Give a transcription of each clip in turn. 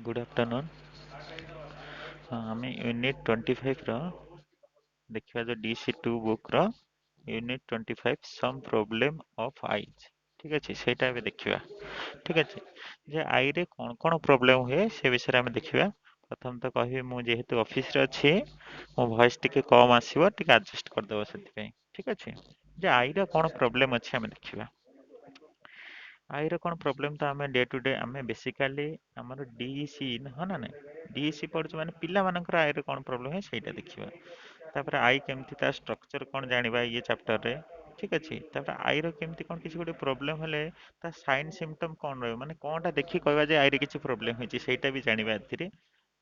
Good afternoon. आम unit 25 देखिए जो DC2 book unit 25 some problem of eyes. ठीक अच्छे से देखा। ठीक अच्छे जे आई रे कौन कौन प्रॉब्लम हुए से विषय में देखा। प्रथम तो कहि जेहेतु ऑफिस रे अच्छी मो वॉइस टिके कम आसीबो टिके एडजस्ट कर देबो सेति। ठीक अच्छे जे आई रे कौन प्रॉब्लम अच्छे आम देखा। आईर कौन प्रोब्लेम तो आम डे टू डे आम बेसिकाली आमर डीसी हाँ ना नहीं डीसी पढ़ु माने पिला मानकर आईर कौन प्रोब्लेम है ସେଇଟା देखिबा। तापर आई केमती ता स्ट्रक्चर कौन जानिबा ये चैप्टर रे। ठीक अछि तापर आईर केमती कौन किसी गोटे प्रोब्लेम हेले ता साइन सिम्पटम कौन रहयो माने कोनटा देखि कहबा जे आईरे किछि प्रोब्लेम होइछि ସେଇଟା भी जानिबा एथिरे।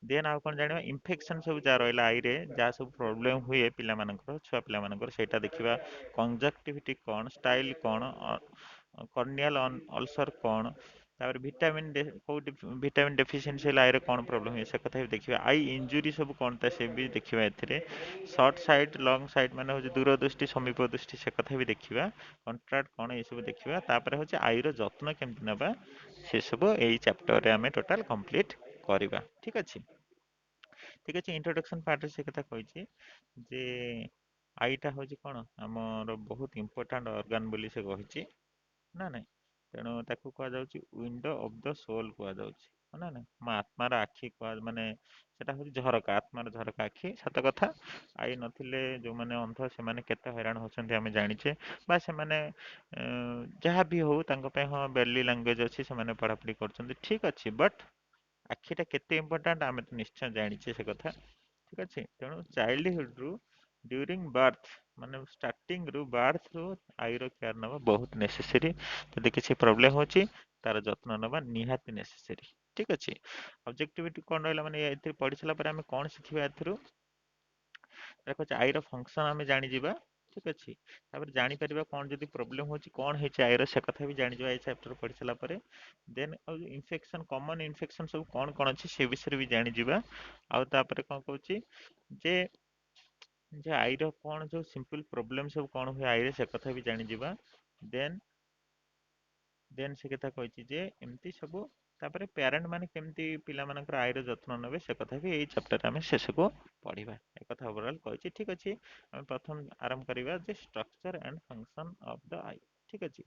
देन आउ कौन जानिबा इन्फेक्शन सब जा रहला आईरे जा सब प्रोब्लेम हुए पिला मानकर छुआ पिला मानकर ସେଇଟା देखिबा। कंजक्टिविटी कौन स्टाइल कौन कर्नियल अल्सर कौन तापर विटामिन विटामिन डेफिशिएंसी आईरे कौन प्रॉब्लम है से कथा भी देखिबा। आई इंजुरी सब कौन ता से भी देखिबा एथिरे। शॉर्ट साइट लॉन्ग साइट माने हो दूरदृष्टि समीप दृष्टि से कथा भी देखिबा। कंट्रास्ट कौन ये सब देखिबा। तापर हो आईर जत्न केमति नबा से सब एई चैप्टर रे हमें टोटल कंप्लीट करिबा। ठीक अछि। ठीक अछि इंट्रोडक्शन पार्ट से कथा कहिछि जे आईटा होछि कोन हमर बहुत इंपोर्टेंट ऑर्गन बोली से कहिछि ना नहीं तेणु ताकू कह जाउछि विंडो ऑफ द सोल कह जाउछि ना नहीं म आत्मार आखि कह माने सेटा होछि झरका आत्मार झरका आखि सत कथा। आई नथिले जो माने अंध से माने केते हैरान होछन्ते हमें जानिछे बा से माने जहाँ भी हो तांको पे हाँ बेली लैंग्वेज अछि से माने पढ़ापढ़ी करछन्ते ठीक अछि बट आखिटा केते इंपोर्टेंट आमे तो निश्चय जानिछे से कथा। ठीक अछि तेणु चाइल्डहुड रु ड्यूरिंग बर्थ माने स्टार्टिंग रु बर्थ रु आईर केयर नवा बहुत नेसेसरी। जदि किसी प्रोब्लेम होची तार जत्न नवा निहाती नेसेसरी। ठीक अछि ऑब्जेक्टिविटी कोन रहला माने एथि पढि सला पर हमें कोन सिखिबा एथिरु देखो आईर फंक्शन हमें जानि जिबा। ठीक अछि तापर जानि परिबा कोन जदि प्रॉब्लम होची कोन हेची आईर से कथा भी जानि जिबा ए चैप्टर पढि सला परे। देन इन्फेक्शन कॉमन इन्फेक्शन सब कोन कोन अछि से विषय भी जानि जिबा। आ तापर कोन कहूची जे जे आईर कोन जो सिंपल प्रॉब्लम सब कोन हुए आईरे से कथा भी जानि जिबा। देन देन से कथा कहिछि जे एमती सब तापर पेरेंट माने केमती पिला मानकर आईर जत्न नेबे से कथा भी एई चैप्टर हमें शेष को पढिबा ए कथा ओवरऑल कहिछि। ठीक अछि हम प्रथम आरंभ करिबा जे structure and function of the eye. ठीक अछि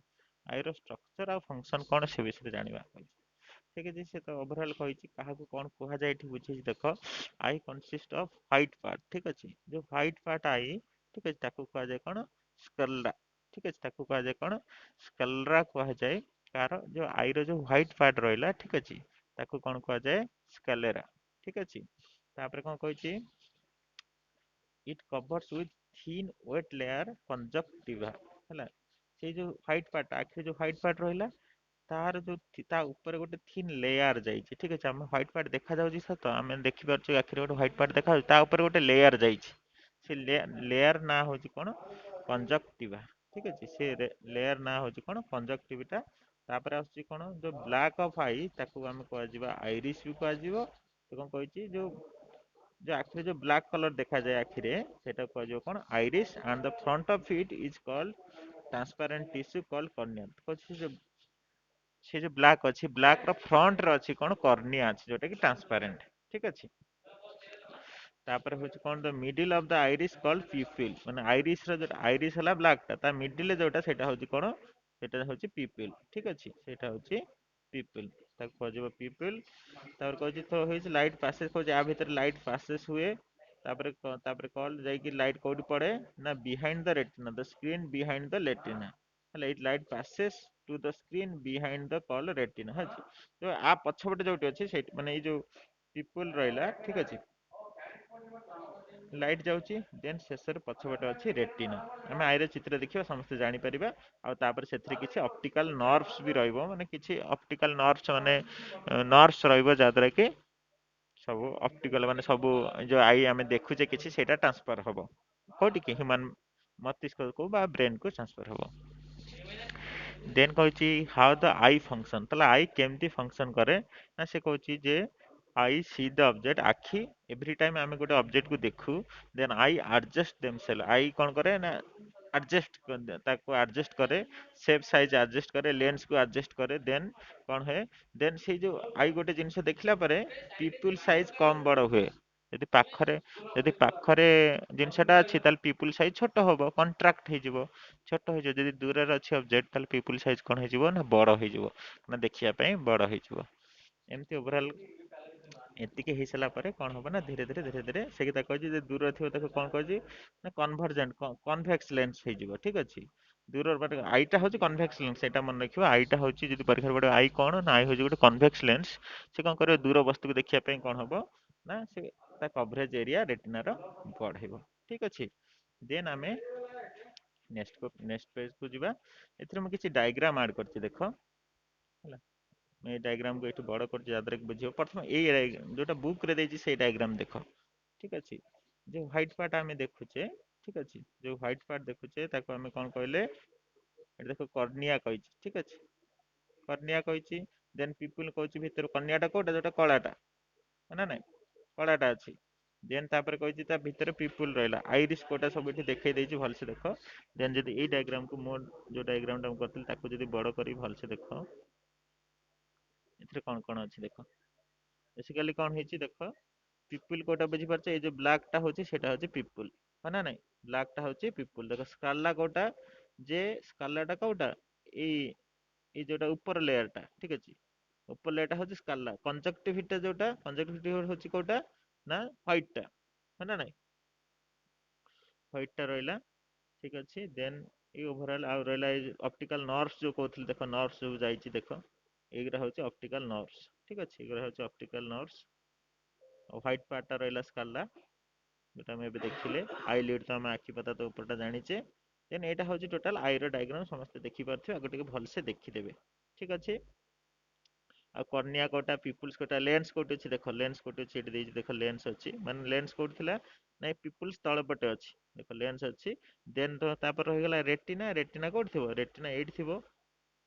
आईर स्ट्रक्चर आ फंक्शन कोन से विषय जानिबा कहिछि। ठीक अछि से तो ओवरऑल कहिछि काहाकू कोन कोहा जाय एठी बुझि देखो आई कंसिस्ट ऑफ व्हाइट पार्ट। ठीक अछि जो व्हाइट पार्ट आई ठीक अछि ताकू कहा जाय कोन स्कल्ला। ठीक अछि ताकू कहा जाय कोन स्कल्ला कहा जाय कार जो आईर जो व्हाइट पार्ट रहला। ठीक अछि ताकू कोन कहा जाय स्कलेरा। ठीक अछि तापर कोन कहिछि it covers with thin wet layer conjunctiva हैला से जो व्हाइट पार्ट आखिर जो व्हाइट पार्ट रहला तार जो ता ऊपर गोटे थिन लेयर जाइछि। ठीक अछि हम व्हाइट पार्ट देखा जाउछि सत हम देखि परछु आखिर गोटे व्हाइट पार्ट देखा ता ऊपर गोटे लेयर जाइछि से लेयर ना होछि कोन कंजक्टिवा। ठीक अछि से लेयर ना होछि कोन कंजक्टिविटा। तापर आछि कोन जो ब्लैक ऑफ आई ताकू हम कह जिबा आइरिस भी कह जिवो। तो कोन कहिछि जो आखिर जो ब्लैक कलर देखा जाए आखिरे सेटा कह जिवो कोन iris and the front of it is called transparent tissue called cornea. कछि जो से जो ब्लैक अछि ब्लैक रो फ्रंट रो अछि कोन कॉर्निया अछि जोटा कि ट्रांसपेरेंट। ठीक अछि तापर होछि कोन the middle of the iris called pupil माने आइरिस रो जो आइरिस हला ब्लैक ता मिडिल जोटा सेटा होछि कोन सेटा होछि प्यूपिल। ठीक अछि सेटा होछि प्यूपिल ताको कहजिबो प्यूपिल। तापर कहछि तो होइछ लाइट पासेस कहछि आ भीतर लाइट पासेस हुए। तापर कॉल जाय कि लाइट कोडी पड़े ना behind the retina the screen behind the retina हला it light passes to the screen behind the call retina है जो आ पछपटे जोटी अछि से माने ई जो पीपल रहला। ठीक अछि लाइट जाउची देन शेषर पछपटे अछि रेटिना हम आइरे चित्र देखिबा समस्त जानि परिबा। आ तापर सेथरे किछि ऑप्टिकल नर्व्स भी रहइबो माने किछि ऑप्टिकल नर्व्स माने नर्व्स रहइबो जाद्रा कि सब ऑप्टिकल माने सब जो आई हमें देखुचे किछि सेटा ट्रांसफर हबो कोटि कि ह्यूमन मस्तिष्क को बा ब्रेन को ट्रांसफर हबो। देन कहछि हाउ द आई फंक्शन तला आई केमती फंक्शन करे ना से कहछि जे आई सी द ऑब्जेक्ट आखि एवरी टाइम आमे गोटे ऑब्जेक्ट को देखु then eye adjust themselves eye कोन करे ना ଆଡଜଷ୍ଟ ତାକୁ ଆଡଜଷ୍ଟ କରେ, ସେପ୍ ସାଇଜ ଆଡଜଷ୍ଟ କରେ, ଲେନ୍ସ କୁ ଆଡଜଷ୍ଟ କରେ, ଦେନ୍ କଣ ହୁଏ, ଦେନ୍ ସେଇ ଯୋଉ ଆଇ ଗୋଟେ ଜିନିଷ ଦେଖିଲା ପରେ ପିପୁଲ ସାଇଜ କମ ବଡ ହୁଏ। ଯଦି ପାଖରେ ଯଦି ପାଖରେ ଜିନିଷଟା ଅଛି ତାହେଲେ ପିପୁଲ ସାଇଜ ଛୋଟ ହବ, କଣ୍ଟ୍ରାକ୍ଟ ହେଇଯିବ, ଛୋଟ ହେଇଯିବ। ଯଦି ଦୂରରେ ଅଛି ଅବଜେକ୍ଟ ତାହେଲେ ପିପୁଲ ସାଇଜ କଣ ହେଇଯିବ ନା ବଡ ହେଇଯିବ, ମାନେ ଦେଖିବା ପାଇଁ ବଡ ହେଇଯିବ। ଏମିତି ଓଭରଅଲ ଏତିକି ହେଇସାରିଲା ପରେ କଣ ହବ ନା ଧୀରେ ଧୀରେ ସେ କଥା କହିଛି ଯେ ଦୂର ଥିବ ତାକୁ କଣ କହିଛି ନା କନଭରଜେଣ୍ଟ କନଭେକ୍ସ ଲେନ୍ସ ହେଇଯିବ। ଠିକ ଅଛି, ଦୂର ବାଟ ଆଇଟା ହଉଛି କନଭେକ୍ସ ଲେନ୍ସ, ସେଇଟା ମନେ ରଖିବ। ଆଇଟା ହଉଛି ଯଦି ପରୀକ୍ଷାରେ ପଡିବ ଆଇ କଣ ନା ଆଇ ହଉଛି ଗୋଟେ କନଭେକ୍ସ ଲେନ୍ସ। ସେ କଣ କରିବ ଦୂର ବସ୍ତୁକୁ ଦେଖିବା ପାଇଁ କଣ ହବ ନା ସେ ତା କଭରେଜ ଏରିଆ ରେଟିନାର ବଢେଇବ। ଠିକ ଅଛି, ଦେନ୍ ଆମେ ନେକ୍ସଟ ପେଜ କୁ ଯିବା। ଏଥିରେ ମୁଁ କିଛି ଡାଇଗ୍ରାମ ଆଡ କରିଛି ଦେଖ ହେଲା। ମୁଁ ଏଇ ଡାଇଗ୍ରାମ କୁ ଏଠୁ ବଡ କରିଛି ଯାହାଦ୍ୱାରା କି ବୁଝିବ। ପ୍ରଥମେ ଏଇ ଯୋଉଟା ବୁକ୍ ରେ ଦେଇଛି ସେଇ ଡାଇଗ୍ରାମ ଦେଖ। ଠିକ ଅଛି, ଯୋଉ ହ୍ୱାଇଟ ପାର୍ଟ ଆମେ ଦେଖୁଛେ, ଠିକ ଅଛି, ଯୋଉ ହ୍ୱାଇଟ ପାର୍ଟ ଦେଖୁଛେ ତାକୁ ଆମେ କଣ କହିଲେ, ଏଠି ଦେଖ କର୍ନିଆ କହିଛି। ଠିକ ଅଛି, କର୍ନିଆ କହିଛି, ଦେନ୍ ପିପୁଲ କହୁଛି ଭିତରୁ କର୍ନିଆଟା କୋଉଟା ଯୋଉଟା କଳାଟା ନା ନାଇଁ, କଳାଟା ଅଛି। ଦେନ୍ ତାପରେ କହିଛି ତା ଭିତରେ ପିପୁଲ ରହିଲା, ଆଇରିଶ କୋଉଟା ସବୁ ଏଠି ଦେଖେଇ ଦେଇଛି ଭଲସେ ଦେଖ। ଦେନ୍ ଯଦି ଏଇ ଡାଇଗ୍ରାମକୁ ମୋ ଯୋଉ ଡାଇଗ୍ରାମଟା ମୁଁ କରିଥିଲି ତାକୁ ଯଦି ବଡ କରି ଭଲସେ ଦେଖ, ଏଥିରେ କଣ କଣ ଅଛି ଦେଖ। ବେସିକାଲି କଣ ହେଇଛି ଦେଖ, ପିପୁଲ କୋଉଟା ବୁଝିପାରୁଛ, ଏଇ ଯୋଉ ବ୍ଲାକ୍ ଟା ହଉଛି ସେଇଟା ହଉଛି ପିପୁଲ, ହଁ ନା ନାଇଁ, ବ୍ଲାକ୍ ଟା ହଉଛି ପିପୁଲ। ଦେଖ ସ୍କାଲା କୋଉଟା, ଯେ ସ୍କାଲାଟା କୋଉଟା, ଏଇ ଏଇ ଯୋଉଟା ଉପର ଲେୟାର ଟା, ଠିକ ଅଛି, ଉପର ଲେୟାର ଟା ହଉଛି ସ୍କାଲା। କଞ୍ଜକ୍ଟିଭିଟା ଯୋଉଟା, କଞ୍ଜକ୍ଟିଭିଟି ହଉଛି କୋଉଟା ନା ହ୍ୱାଇଟ ଟା, ହଁ ନା ନାଇଁ, ହ୍ୱାଇଟ ଟା ରହିଲା। ଠିକ ଅଛି, ଦେନ୍ ଏଇ ଓଭରଅଲ ଆଉ ରହିଲା ଏଇ ଅପ୍ଟିକାଲ ନର୍ଭସ ଯୋଉ କହୁଥିଲି ଦେଖ, ନର୍ଭସ ଯୋଉ ଯାଇଛି ଦେଖ, ଏଇଗୁରା ହଉଛି ଅପ୍ଟିକାଲ ନର୍ଭସ। ଠିକ ଅଛି, ଏଗୁରା ହଉଛି ଅପ୍ଟିକାଲ ନର୍ଭସ। ଆଉ ହ୍ୱାଇଟ ପାର୍ଟ ଟା ରହିଲା ସ୍କାଲା, ଯୋଉଟା ଆମେ ଏବେ ଦେଖିଲେ। ଆଇଲିଡ୍ ତ ଆମେ ଆଖି ପତା ତ ଉପରଟା ଜାଣିଛେ। ଦେନ୍ ଏଇଟା ହଉଛି ଟୋଟାଲ ଆଇର ଡାଇଗ୍ରାମ, ସମସ୍ତେ ଦେଖିପାରୁଥିବେ, ଆଗ ଟିକେ ଭଲସେ ଦେଖିଦେବେ। ଠିକ ଅଛି, ଆଉ କର୍ନିଆ କୋଉଟା, ପିପୁଲ୍ସ କୋଉଟା, ଲେନ୍ସ କୋଉଠି ଅଛି ଦେଖ, ଲେନ୍ସ କୋଉଠି ଅଛି ଏଠି ଦେଇଛି ଦେଖ, ଲେନ୍ସ ଅଛି, ମାନେ ଲେନ୍ସ କୋଉଠି ଥିଲା ନାଇଁ ପିପୁଲ୍ସ ତଳ ପଟେ ଅଛି ଦେଖ, ଲେନ୍ସ ଅଛି। ଦେନ୍ ତାପରେ ରହିଗଲା ରେଟିନା, ରେଟିନା କୋଉଠି ଥିବ, ରେଟିନା ଏଇଠି ଥିବ।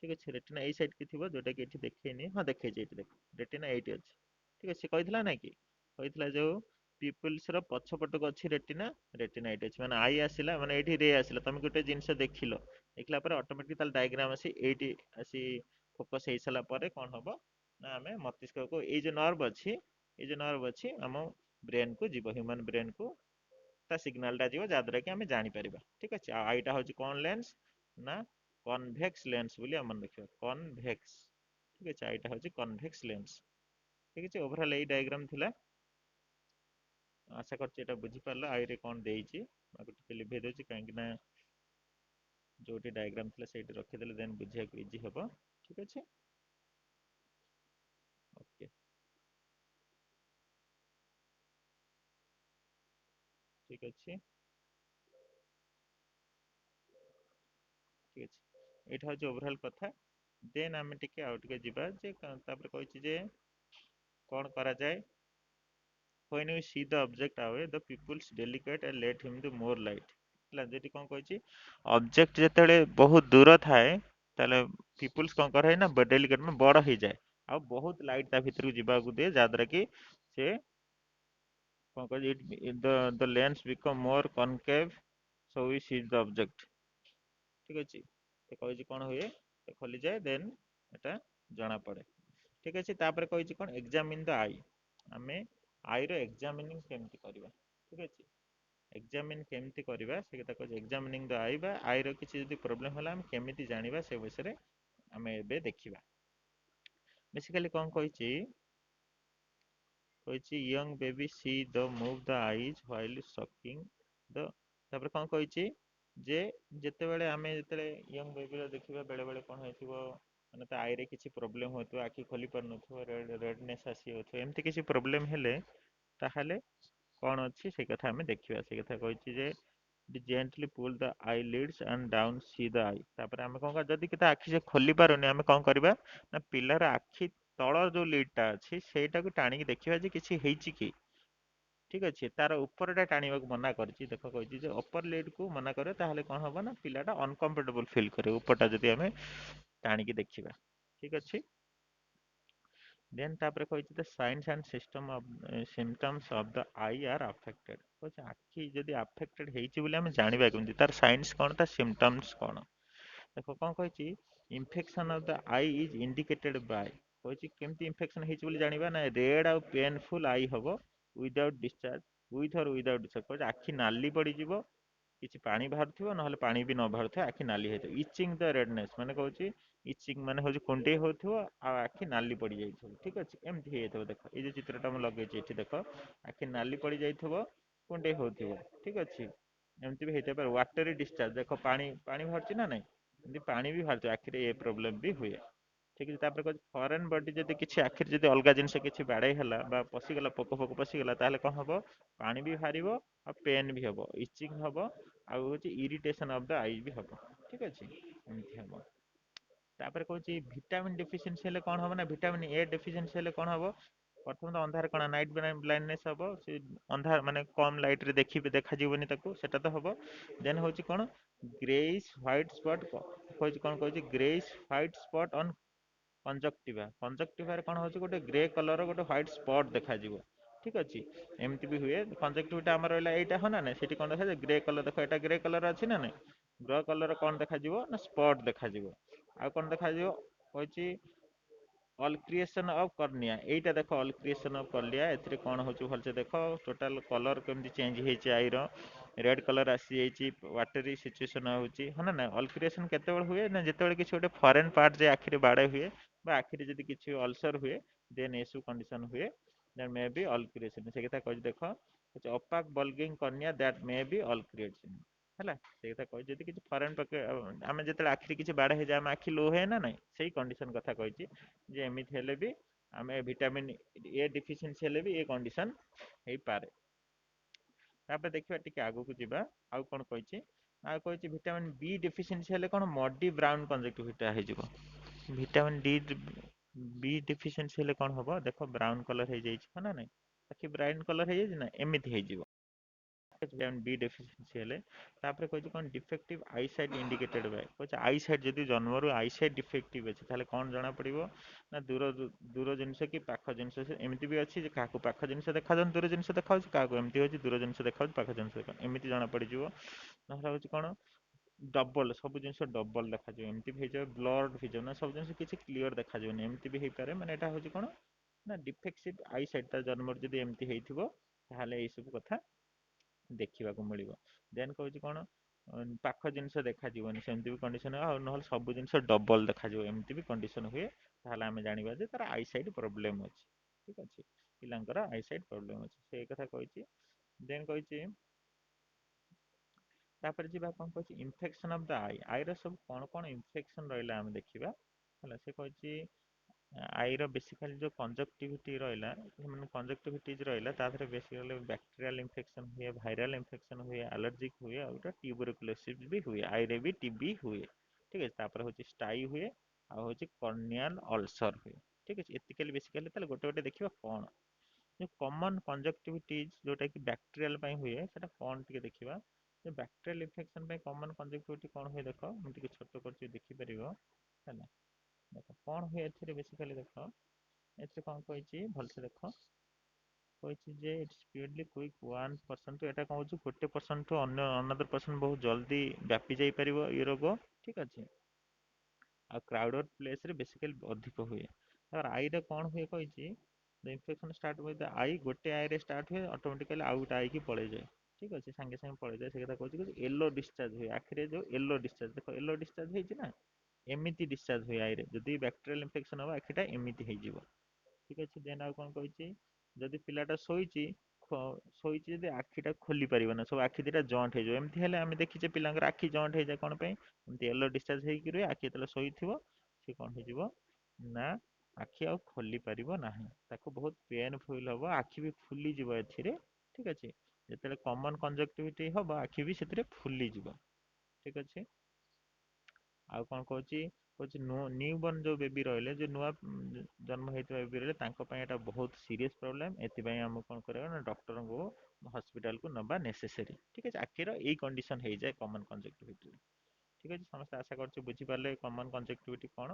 ଠିକ ଅଛି, ରେଟିନା ଏଇ ସାଇଡ୍ କି ଥିବ, ଯୋଉଟା କି ଏଠି ଦେଖେଇନି, ହଁ ଦେଖେଇଛି ଏଇଠି ଦେଖ, ରେଟିନା ଏଇଠି ଅଛି। ଠିକ ଅଛି, ସେ କହିଥିଲା ନାଇଁ କି, କହିଥିଲା ଯୋଉ ପିପୁଲ୍ସ ର ପଛ ପଟକୁ ଅଛି ରେଟିନା, ରେଟିନା ଏଇଠି ଅଛି। ମାନେ ଆଇ ଆସିଲା ମାନେ ଏଇଠି ରେ ଆସିଲା, ତମେ ଗୋଟେ ଜିନିଷ ଦେଖିଲ, ଦେଖିଲା ପରେ ଅଟୋମେଟିକ ତାହେଲେ ଡାଇଗ୍ରାମ ଆସି ଏଇଠି ଆସି ଫୋକସ ହେଇସାରିଲା ପରେ କଣ ହବ ନା ଆମେ ମସ୍ତିଷ୍କକୁ ଏଇ ଯୋଉ ନର୍ଭ ଅଛି, ଏଇ ଯୋଉ ନର୍ଭ ଅଛି ଆମ ବ୍ରେନ କୁ ଯିବ, ହ୍ୟୁମାନ ବ୍ରେନ କୁ ତା ସିଗ୍ନାଲ ଟା ଯିବ, ଯାହାଦ୍ୱାରା କି ଆମେ ଜାଣିପାରିବା। ଠିକ ଅଛି, ଆଉ ଏଇଟା ହଉଛି କଣ ଲେନ୍ସ ନା କନଭେକ୍ସ ଲେନ୍ସ ବୋଲି ଆମେ ମନେ ରଖିବା, କନଭେକ୍ସ। ଠିକ ଅଛି, ଏଇଟା ହଉଛି କନଭେକ୍ସ ଲେନ୍ସ। ଠିକ ଅଛି, ଓଭରଅଲ ଏଇ ଡାଇଗ୍ରାମ ଥିଲା। ଆଶା କରୁଛି ଏଇଟା ବୁଝିପାରିଲ। ଆଇରେ କଣ ଦେଇଛି ଆକୁ ଟିକେ ଲିଭେଇ ଦଉଛି, କାହିଁକି ନା ଯୋଉଠି ଡାଇଗ୍ରାମ ଥିଲା ସେଇଠି ରଖିଦେଲେ ଦେନ୍ ବୁଝିବାକୁ ଇଜି ହବ। ଠିକ ଅଛି, ଓକେ, ଠିକ ଅଛି, ଠିକ ଅଛି, ଏଇଟା ହଉଛି ଓଭରଅଲ କଥା। ଦେନ୍ ଆମେ ଟିକେ ଆଉ ଟିକେ ଯିବା ଯେ ତାପରେ କହିଛି ଯେ କଣ କରାଯାଏ when we see the object away the pupils delicate and let him do more light। ହେଲା, ଯେଠି କଣ କହିଛି ଅବଜେକ୍ଟ ଯେତେବେଳେ ବହୁତ ଦୂର ଥାଏ ତାହେଲେ ପିପୁଲ୍ସ କଣ କରେ ନା ଡେଲିକେଟ ମାନେ ବଡ ହେଇଯାଏ, ଆଉ ବହୁତ ଲାଇଟ ତା ଭିତରକୁ ଯିବାକୁ ଦିଏ, ଯାହାଦ୍ୱାରା କି ସେ କଣ କହିଛି the lens become more concave so we see the object। ଠିକ ଅଛି, ସେ କହିଛି କଣ ହୁଏ, ସେ ଖୋଲିଯାଏ, ଦେନ୍ ଏଟା ଜଣା ପଡେ। ଠିକ ଅଛି, ତାପରେ କହିଛି କଣ ଏକ୍ସାମିନ ଦ ଆଇ, ଆମେ ଆଇର ଏକ୍ସାମିନିଂ କେମିତି କରିବା। ଠିକ ଅଛି, ଏକ୍ସାମିନ କେମିତି କରିବା ସେ କଥା କହୁଛି, ଏକ୍ସାମିନିଂ ଦ ଆଇ ବା ଆଇର କିଛି ଯଦି ପ୍ରୋବ୍ଲେମ ହେଲା ଆମେ କେମିତି ଜାଣିବା ସେ ବିଷୟରେ ଆମେ ଏବେ ଦେଖିବା। ବେସିକାଲି କଣ କହିଛି, କହିଛି ୟଙ୍ଗ ବେବି ସି ଦ ମୁଭ ଦ ଆଇଜ ହ୍ୱାଇଲ ସକିଂ ଦ, ତାପରେ କଣ କହିଛି ଯେ ଯେତେବେଳେ ଆମେ ଯେତେବେଳେ ୟଙ୍ଗ ବେବିର ଦେଖିବା ବେଳେ ବେଳେ କଣ ହେଇଥିବ ମାନେ ତା ଆଇରେ କିଛି ପ୍ରୋବ୍ଲେମ ହଉଥିବ, ଆଖି ଖୋଲି ପାରୁନଥିବ, ରେଡନେସ୍ ଆସିଯାଉଥିବ, ଏମିତି କିଛି ପ୍ରୋବ୍ଲେମ ହେଲେ ତାହେଲେ କଣ ଅଛି ସେ କଥା ଆମେ ଦେଖିବା। ସେ କଥା କହିଛି ଯେ gently pull the eyelids and down see the eye। ତାପରେ ଆମେ କଣ କରିବା, ଯଦି ତା ଆଖି ସେ ଖୋଲି ପାରୁନି ଆମେ କଣ କରିବା ନା ପିଲାର ଆଖି ତଳ ଯୋଉ ଲିଡ୍ ଟା ଅଛି ସେଇଟାକୁ ଟାଣିକି ଦେଖିବା ଯେ କିଛି ହେଇଛି କି। ଠିକ ଅଛି, ତାର ଉପରଟା ଟାଣିବାକୁ ମନା କରିଛି, ଦେଖ କହିଛି ଯେ ଅପର ଲିଡ୍ କୁ ମନା କରିବ, ତାହେଲେ କଣ ହବ ନା ପିଲାଟା ଅନକମ୍ଫର୍ଟେବଲ ଫିଲ୍ କରିବ ଉପରଟା ଯଦି ଆମେ ଟାଣିକି ଦେଖିବା। ଠିକ ଅଛି, ଦେନ୍ ତାପରେ କହିଛି the signs and system of symptoms of the eye are affected. କହୁଛି ଆଖି ଯଦି ଆଫେକ୍ଟେଡ ହେଇଛି ବୋଲି ଆମେ ଜାଣିବା କେମିତି, ତାର ସାଇନ୍ସ କଣ, ତା ସିମ୍ପଟମ୍ସ କଣ। ଦେଖ କଣ କହିଛି, infection of the eye is indicated by, କହିଛି କେମିତି ଇନଫେକ୍ସନ ହେଇଛି ବୋଲି ଜାଣିବା ନା, ରେଡ୍ ଆଉ ପେନଫୁଲ ଆଇ ହବ without discharge, with or without discharge. କହୁଛି ଆଖି ନାଲି ପଡିଯିବ, କିଛି ପାଣି ବାହାରୁଥିବ ନହେଲେ ପାଣି ବି ନ ବାହାରୁଥିବ, ଆଖି ନାଲି ହେଇଥିବ। ଇଚିଂ ଦ ରେଡନେସ୍ ମାନେ କହୁଛି, ଇଚିଂ ମାନେ ହଉଛି କୁଣ୍ଡେଇ ହଉଥିବ ଆଉ ଆଖି ନାଲି ପଡିଯାଇଥିବ। ଠିକ ଅଛି, ଏମିତି ହେଇଯାଇଥିବ। ଦେଖ ଏଇ ଯୋଉ ଚିତ୍ରଟା ମୁଁ ଲଗେଇଛି ଏଠି ଦେଖ, ଆଖି ନାଲି ପଡିଯାଇଥିବ, କୁଣ୍ଡେଇ ହଉଥିବ। ଠିକ ଅଛି, ଏମିତି ବି ହେଇଥାଇପାରେ। ୱାଟରୀ ଡିସଚାର୍ଜ, ଦେଖ ପାଣି ପାଣି ବାହାରୁଛି ନା ନାଇଁ, ଏମିତି ପାଣି ବି ବାହାରୁଥିବ, ଆଖିରେ ଏ ପ୍ରୋବ୍ଲେମ ବି ହୁଏ। ଠିକ ଅଛି, ତାପରେ କହୁଛି ଫରେନ୍ ବଡି ଯଦି କିଛି ଆଖିରେ ଯଦି ଅଲଗା ଜିନିଷ କିଛି ବାଡେଇ ହେଲା ବା ପଶିଗଲା, ପୋକ ଫୋକ ପଶିଗଲା, ତାହେଲେ କଣ ହବ, ପାଣି ବି ବାହାରିବ ଆଉ ପେନ୍ ବି ହବ, ଇଚିଂ ହବ, ଆଉ ହଉଛି ଇରିଟେସନ ଅଫ ଦ ଆଇ ବି ହବ। ଠିକ ଅଛି, ଏମିତି ହବ। ତାପରେ କହୁଛି ଭିଟାମିନ ଡେଫିସିଏନ୍ସି ହେଲେ କଣ ହବ ନା, ଭିଟାମିନ ଏ ଡେଫିସିଏନ୍ସି ହେଲେ କଣ ହବ, ପ୍ରଥମେ ତ ଅନ୍ଧାର କଣା ନାଇଟ୍ ବ୍ଲାଇଣ୍ଡନେସ୍ ହବ, ସେ ଅନ୍ଧାର ମାନେ କମ ଲାଇଟ୍ ରେ ଦେଖାଯିବନି ତାକୁ, ସେଟା ତ ହବ। ଦେନ୍ ହଉଛି କଣ, ଗ୍ରେଇସ୍ ହ୍ୱାଇଟ୍ ସ୍ପଟ୍, କହୁଛି କଣ କହୁଛି, ଗ୍ରେଇସ୍ ହ୍ୱାଇଟ୍ ସ୍ପଟ୍ ଅନ୍ କଞ୍ଜକ୍ଟିଭା। କଞ୍ଜକ୍ଟିଭାରେ କଣ ହଉଛି, ଗୋଟେ ଗ୍ରେ କଲର ଗୋଟେ ହ୍ୱାଇଟ୍ ସ୍ପଟ୍ ଦେଖାଯିବ। ଠିକ ଅଛି, ଏମିତି ବି ହୁଏ। କଞ୍ଜକ୍ଟିଭିଟା ଆମର ରହିଲା ଏଇଟା, ହଁ ନା ନାଇଁ, ସେଠି କଣ ଦେଖାଯାଏ, ଗ୍ରେ କଲର। ଦେଖ ଏଇଟା ଗ୍ରେ କଲର ଅଛି ନା ନାଇଁ, ଗ୍ରେ କଲର କଣ ଦେଖାଯିବ ନା, ସ୍ପଟ୍ ଦେଖାଯିବ। ଆଉ କଣ ଦେଖାଯିବ, କହିଛି ଅଲକ୍ରିଏସନ ଅଫ କର୍ନିଆ, ଏଇଟା ଦେଖ ଅଲକ୍ରିଏସନ ଅଫ କର୍ନିଆ, ଏଥିରେ କଣ ହଉଛି ଭଲସେ ଦେଖ, ଟୋଟାଲ କଲର କେମିତି ଚେଞ୍ଜ ହେଇଛି ଆଇର, ରେଡ୍ କଲର ଆସିଯାଇଛି, ୱାଟରୀ ସିଚୁଏସନ ହଉଛି, ହଁ ନା ନା। ଅଲକ୍ରିଏସନ କେତେବେଳେ ହୁଏ ନା, ଯେତେବେଳେ କିଛି ଗୋଟେ ଫରେନ୍ ପାର୍ଟ ଯେ ଆଖିରେ ବାଡ଼େ ହୁଏ ବା ଆଖିରେ ଯଦି କିଛି ଅଲସର ହୁଏ, ଦେନ୍ ଏସବୁ କଣ୍ଡିସନ ହୁଏ, ଦେନ୍ ମେ ବି ଅଲକ୍ରିଏସନ। ସେ କଥା କହିଛି ଦେଖ, ଅପାକ ବଲଗିଂ କର୍ନିଆ ଦ୍ୟାଟ୍ ମେ ବି ଅଲକ୍ରିଏସନ, ହେଲା। ସେ କଥା କହିଛି, ଯଦି କିଛି ଫରେନ୍ ଆମେ ଯେତେବେଳେ ଆଖିରେ କିଛି ବାଡେ ହେଇଯାଏ, ଆମ ଆଖି ଲୋ ହୁଏ ନା ନାଇଁ, ସେଇ କଣ୍ଡିସନ କଥା କହିଛି, ଯେ ଏମିତି ହେଲେ ବି ଆମେ ଭିଟାମିନ ଏ ଡିଫିସିଏନ୍ସି ହେଲେ ବି ଏ କଣ୍ଡିସନ ହେଇପାରେ। ତାପରେ ଦେଖିବା ଟିକେ ଆଗକୁ ଯିବା, ଆଉ କଣ କହିଛି, ଆଉ କହିଛି ଭିଟାମିନ ବି ଡେଫିସିଏନ୍ସି ହେଲେ କଣ, ମଡି ବ୍ରାଉନ କଞ୍ଜକ୍ଟିଭିଟା ହେଇଯିବ। ଭିଟାମିନ ବି ଡେଫିସିଏନ୍ସି ହେଲେ କଣ ହବ, ଦେଖ ବ୍ରାଉନ କଲର ହେଇଯାଇଛି, ହଁ ନା ନାଇଁ, ଆଖି ବ୍ରାଉନ କଲର ହେଇଯାଇଛି ନା, ଏମିତି ହେଇଯିବ ଭିଟାମିନ ବି ଡେଫିସିଏନ୍ସି ହେଲେ। ତାପରେ କହିଛି କଣ, ଡିଫେକ୍ଟିଭ ଆଇ ସାଇଟ୍ ଇଣ୍ଡିକେଟେଡ ବାଇ, କହୁଛି ଆଇ ସାଇଟ୍ ଯଦି ଜନ୍ମରୁ ଆଇ ସାଇଟ୍ ଡିଫେକ୍ଟିଭ ଅଛି, ତାହେଲେ କଣ ଜଣା ପଡିବ ନା, ଦୂର ଜିନିଷ କି ପାଖ ଜିନିଷ। ଏମିତି ବି ଅଛି ଯେ କାହାକୁ ପାଖ ଜିନିଷ ଦେଖାଯାଉନି, ଦୂର ଜିନିଷ ଦେଖାଯାଉଛି, କାହାକୁ ଏମିତି ହଉଛି ଦୂର ଜିନିଷ ଦେଖାଯାଉଛି, ପାଖ ଜିନିଷ ଦେଖାଯାଉଛି, ଏମିତି ଜଣା ପଡିଯିବ। ନହେଲେ ହଉଛି କଣ, ଡବଲ, ସବୁ ଜିନିଷ ଡବଲ ଦେଖାଯିବ, ଏମିତି ବି ହେଇଯାଏ। ବ୍ଲଡ ହେଇଯିବ ନା, ସବୁ ଜିନିଷ କିଛି କ୍ଲିୟର ଦେଖାଯିବନି, ଏମିତି ବି ହେଇପାରେ। ମାନେ ଏଟା ହଉଛି କଣ ନା, ଡିଫେକ୍ସିଭ ଆଇ ସାଇଟ୍, ତା ଜନ୍ମରୁ ଯଦି ଏମିତି ହେଇଥିବ, ତାହେଲେ ଏଇ ସବୁ କଥା ଦେଖିବାକୁ ମିଳିବ। ଦେନ୍ କହୁଛି କଣ, ପାଖ ଜିନିଷ ଦେଖାଯିବନି, ସେମିତି ବି କଣ୍ଡିସନ। ଆଉ ନହେଲେ ସବୁ ଜିନିଷ ଡବଲ ଦେଖାଯିବ, ଏମିତି ବି କଣ୍ଡିସନ ହୁଏ। ତାହେଲେ ଆମେ ଜାଣିବା ଯେ ତାର ଆଇ ସାଇଟ୍ ପ୍ରୋବ୍ଲେମ ଅଛି। ଠିକ ଅଛି, ପିଲାଙ୍କର ଆଇ ସାଇଟ୍ ପ୍ରୋବ୍ଲେମ ଅଛି, ସେଇ କଥା କହିଛି। ଦେନ୍ କହିଛି, ତାପରେ ଯିବା କଣ କହିଛି, ଇନଫେକ୍ସନ ଅଫ ଦ ଆଇ, ଆଇର ସବୁ କଣ କଣ ଇନଫେକ୍ସନ ରହିଲା ଆମେ ଦେଖିବା, ହେଲା। ସେ କହିଛି ଆଇର ବେସିକାଲି ଯୋଉ କଞ୍ଜକ୍ଟିଭିଟି ରହିଲା, ମାନେ କଞ୍ଜକ୍ଟିଭିଟିଜ ରହିଲା, ତା ଦେହରେ ବେସିକାଲି ବ୍ୟାକ୍ଟେରିଆଲ ଇନଫେକ୍ସନ ହୁଏ, ଭାଇରାଲ ଇନଫେକ୍ସନ ହୁଏ, ଆଲର୍ଜିକ ହୁଏ, ଆଉ ଗୋଟେ ଟ୍ୟୁବରକୁଲୋସିସ ବି ହୁଏ, ଆଇରେ ବି ଟିବି ହୁଏ। ଠିକ ଅଛି, ତାପରେ ହଉଛି ଷ୍ଟାଇ ହୁଏ, ଆଉ ହଉଛି କର୍ନିଆଲ ଅଲସର ହୁଏ। ଠିକ ଅଛି, ଏତିକାଲି ବେସିକାଲି। ତାହେଲେ ଗୋଟେ ଗୋଟେ ଦେଖିବା କଣ ଯୋଉ କମନ କଞ୍ଜକ୍ଟିଭିଟିଜ ଯୋଉଟା କି ବ୍ୟାକ୍ଟେରିଆଲ ପାଇଁ ହୁଏ, ସେଟା କଣ ଟିକେ ଦେଖିବା। ବ୍ୟାକ୍ଟେରିଆଲ ଇନଫେକ୍ସନ ପାଇଁ କମନ କଞ୍ଜକ୍ଟିଭିଟି କଣ ହୁଏ, ଦେଖ ମୁଁ ଟିକେ ଛୋଟ କରୁଛି ଦେଖିପାରିବ, ହେଲା। ଦେଖ କଣ ହୁଏ ଏଥିରେ ବେସିକାଲି, ଦେଖ ଏଥିରେ କଣ କହିଛି ଭଲସେ ଦେଖ, କହିଛି ଯେ ସ୍ପିଡଲି କୁଇକ୍ 1%, ଏଟା କଣ ହଉଛି 1% ଠୁ ଅନ୍ୟ ଅନଦର ପରସନ ବହୁତ ଜଲ୍ଦି ବ୍ୟାପି ଯାଇପାରିବ ଏଇ ରୋଗ। ଠିକ ଅଛି, ଆଉ କ୍ରାଉଡର ପ୍ଲେସ ରେ ବେସିକାଲି ଅଧିକ ହୁଏ। ତାପରେ ଆଇରେ କଣ ହୁଏ କହିଛି, ଇନଫେକ୍ସନ ଷ୍ଟାର୍ଟ ହୁଏ ଆଇ, ଗୋଟେ ଆଇରେ ଷ୍ଟାର୍ଟ ହୁଏ, ଅଟୋମେଟିକାଲି ଆଉ ଗୋଟେ ଆଇକି ପଳେଇଯାଏ। ଠିକ ଅଛି, ସାଙ୍ଗେ ସାଙ୍ଗେ ପଳେଇଯାଏ। ସେ କଥା କହୁଛି ୟେଲୋ ଡିସଚାର୍ଜ ହୁଏ ଆଖିରେ, ଯୋଉ ୟେଲୋ ଡିସଚାର୍ଜ, ଦେଖ ୟେଲୋ ଡିସଚାର୍ଜ ହେଇଛି ନା, ଏମିତି ଡିସଚାର୍ଜ ହୁଏ ଆଇରେ। ଯଦି ବ୍ୟାକ୍ଟେରିଆଲ ଇନଫେକ୍ସନ ହବ, ଆଖିଟା ଏମିତି ହେଇଯିବ। ଠିକ ଅଛି, ଦେନ୍ ଆଉ କଣ କହିଛି, ଯଦି ପିଲାଟା ଶୋଇଛି, ଶୋଇଛି ଯଦି ଆଖିଟା ଖୋଲି ପାରିବ ନା, ସବୁ ଆଖି ଦିଟା ଜଏଣ୍ଟ ହେଇଯିବ। ଏମିତି ହେଲେ ଆମେ ଦେଖିଛେ ପିଲାଙ୍କର ଆଖି ଜଏଣ୍ଟ ହେଇଯାଏ କଣ ପାଇଁ, ଏମିତି ୟେଲୋ ଡିସଚାର୍ଜ ହେଇକି ରୁହେ, ଆଖି ଯେତେବେଳେ ଶୋଇଥିବ ସେ କଣ ହେଇଯିବ ନା, ଆଖି ଆଉ ଖୋଲି ପାରିବ ନାହିଁ, ତାକୁ ବହୁତ ପେନ୍ ଫିଲ୍ ହବ, ଆଖି ବି ଫୁଲିଯିବ ଏଥିରେ। ଠିକ ଅଛି, ଯେତେବେଳେ କମନ କଞ୍ଜକ୍ଟିଭିଟି ହବ, ଆଖି ବି ସେଥିରେ ଫୁଲିଯିବ। ଠିକ ଅଛି, ଆଉ କଣ କହୁଛି, କହୁଛି ନ୍ୟୁ ବର୍ନ ଯୋଉ ବେବି ରହିଲେ, ଯୋଉ ନୂଆ ଜନ୍ମ ହେଇଥିବା ବେବି ରହିଲେ, ତାଙ୍କ ପାଇଁ ଏଟା ବହୁତ ସିରିୟସ ପ୍ରୋବ୍ଲେମ। ଏଥିପାଇଁ ଆମକୁ କଣ କରିବା ନା, ଡକ୍ଟରଙ୍କୁ ହସ୍ପିଟାଲକୁ ନବା ନେସେସରୀ। ଠିକ ଅଛି, ଆଖିର ଏଇ କଣ୍ଡିସନ ହେଇଯାଏ କମନ କଞ୍ଜକ୍ଟିଭିଟି। ଠିକ ଅଛି, ସମସ୍ତେ ଆଶା କରୁଛୁ ବୁଝିପାରିଲେ କମନ କଞ୍ଜକ୍ଟିଭିଟି କଣ।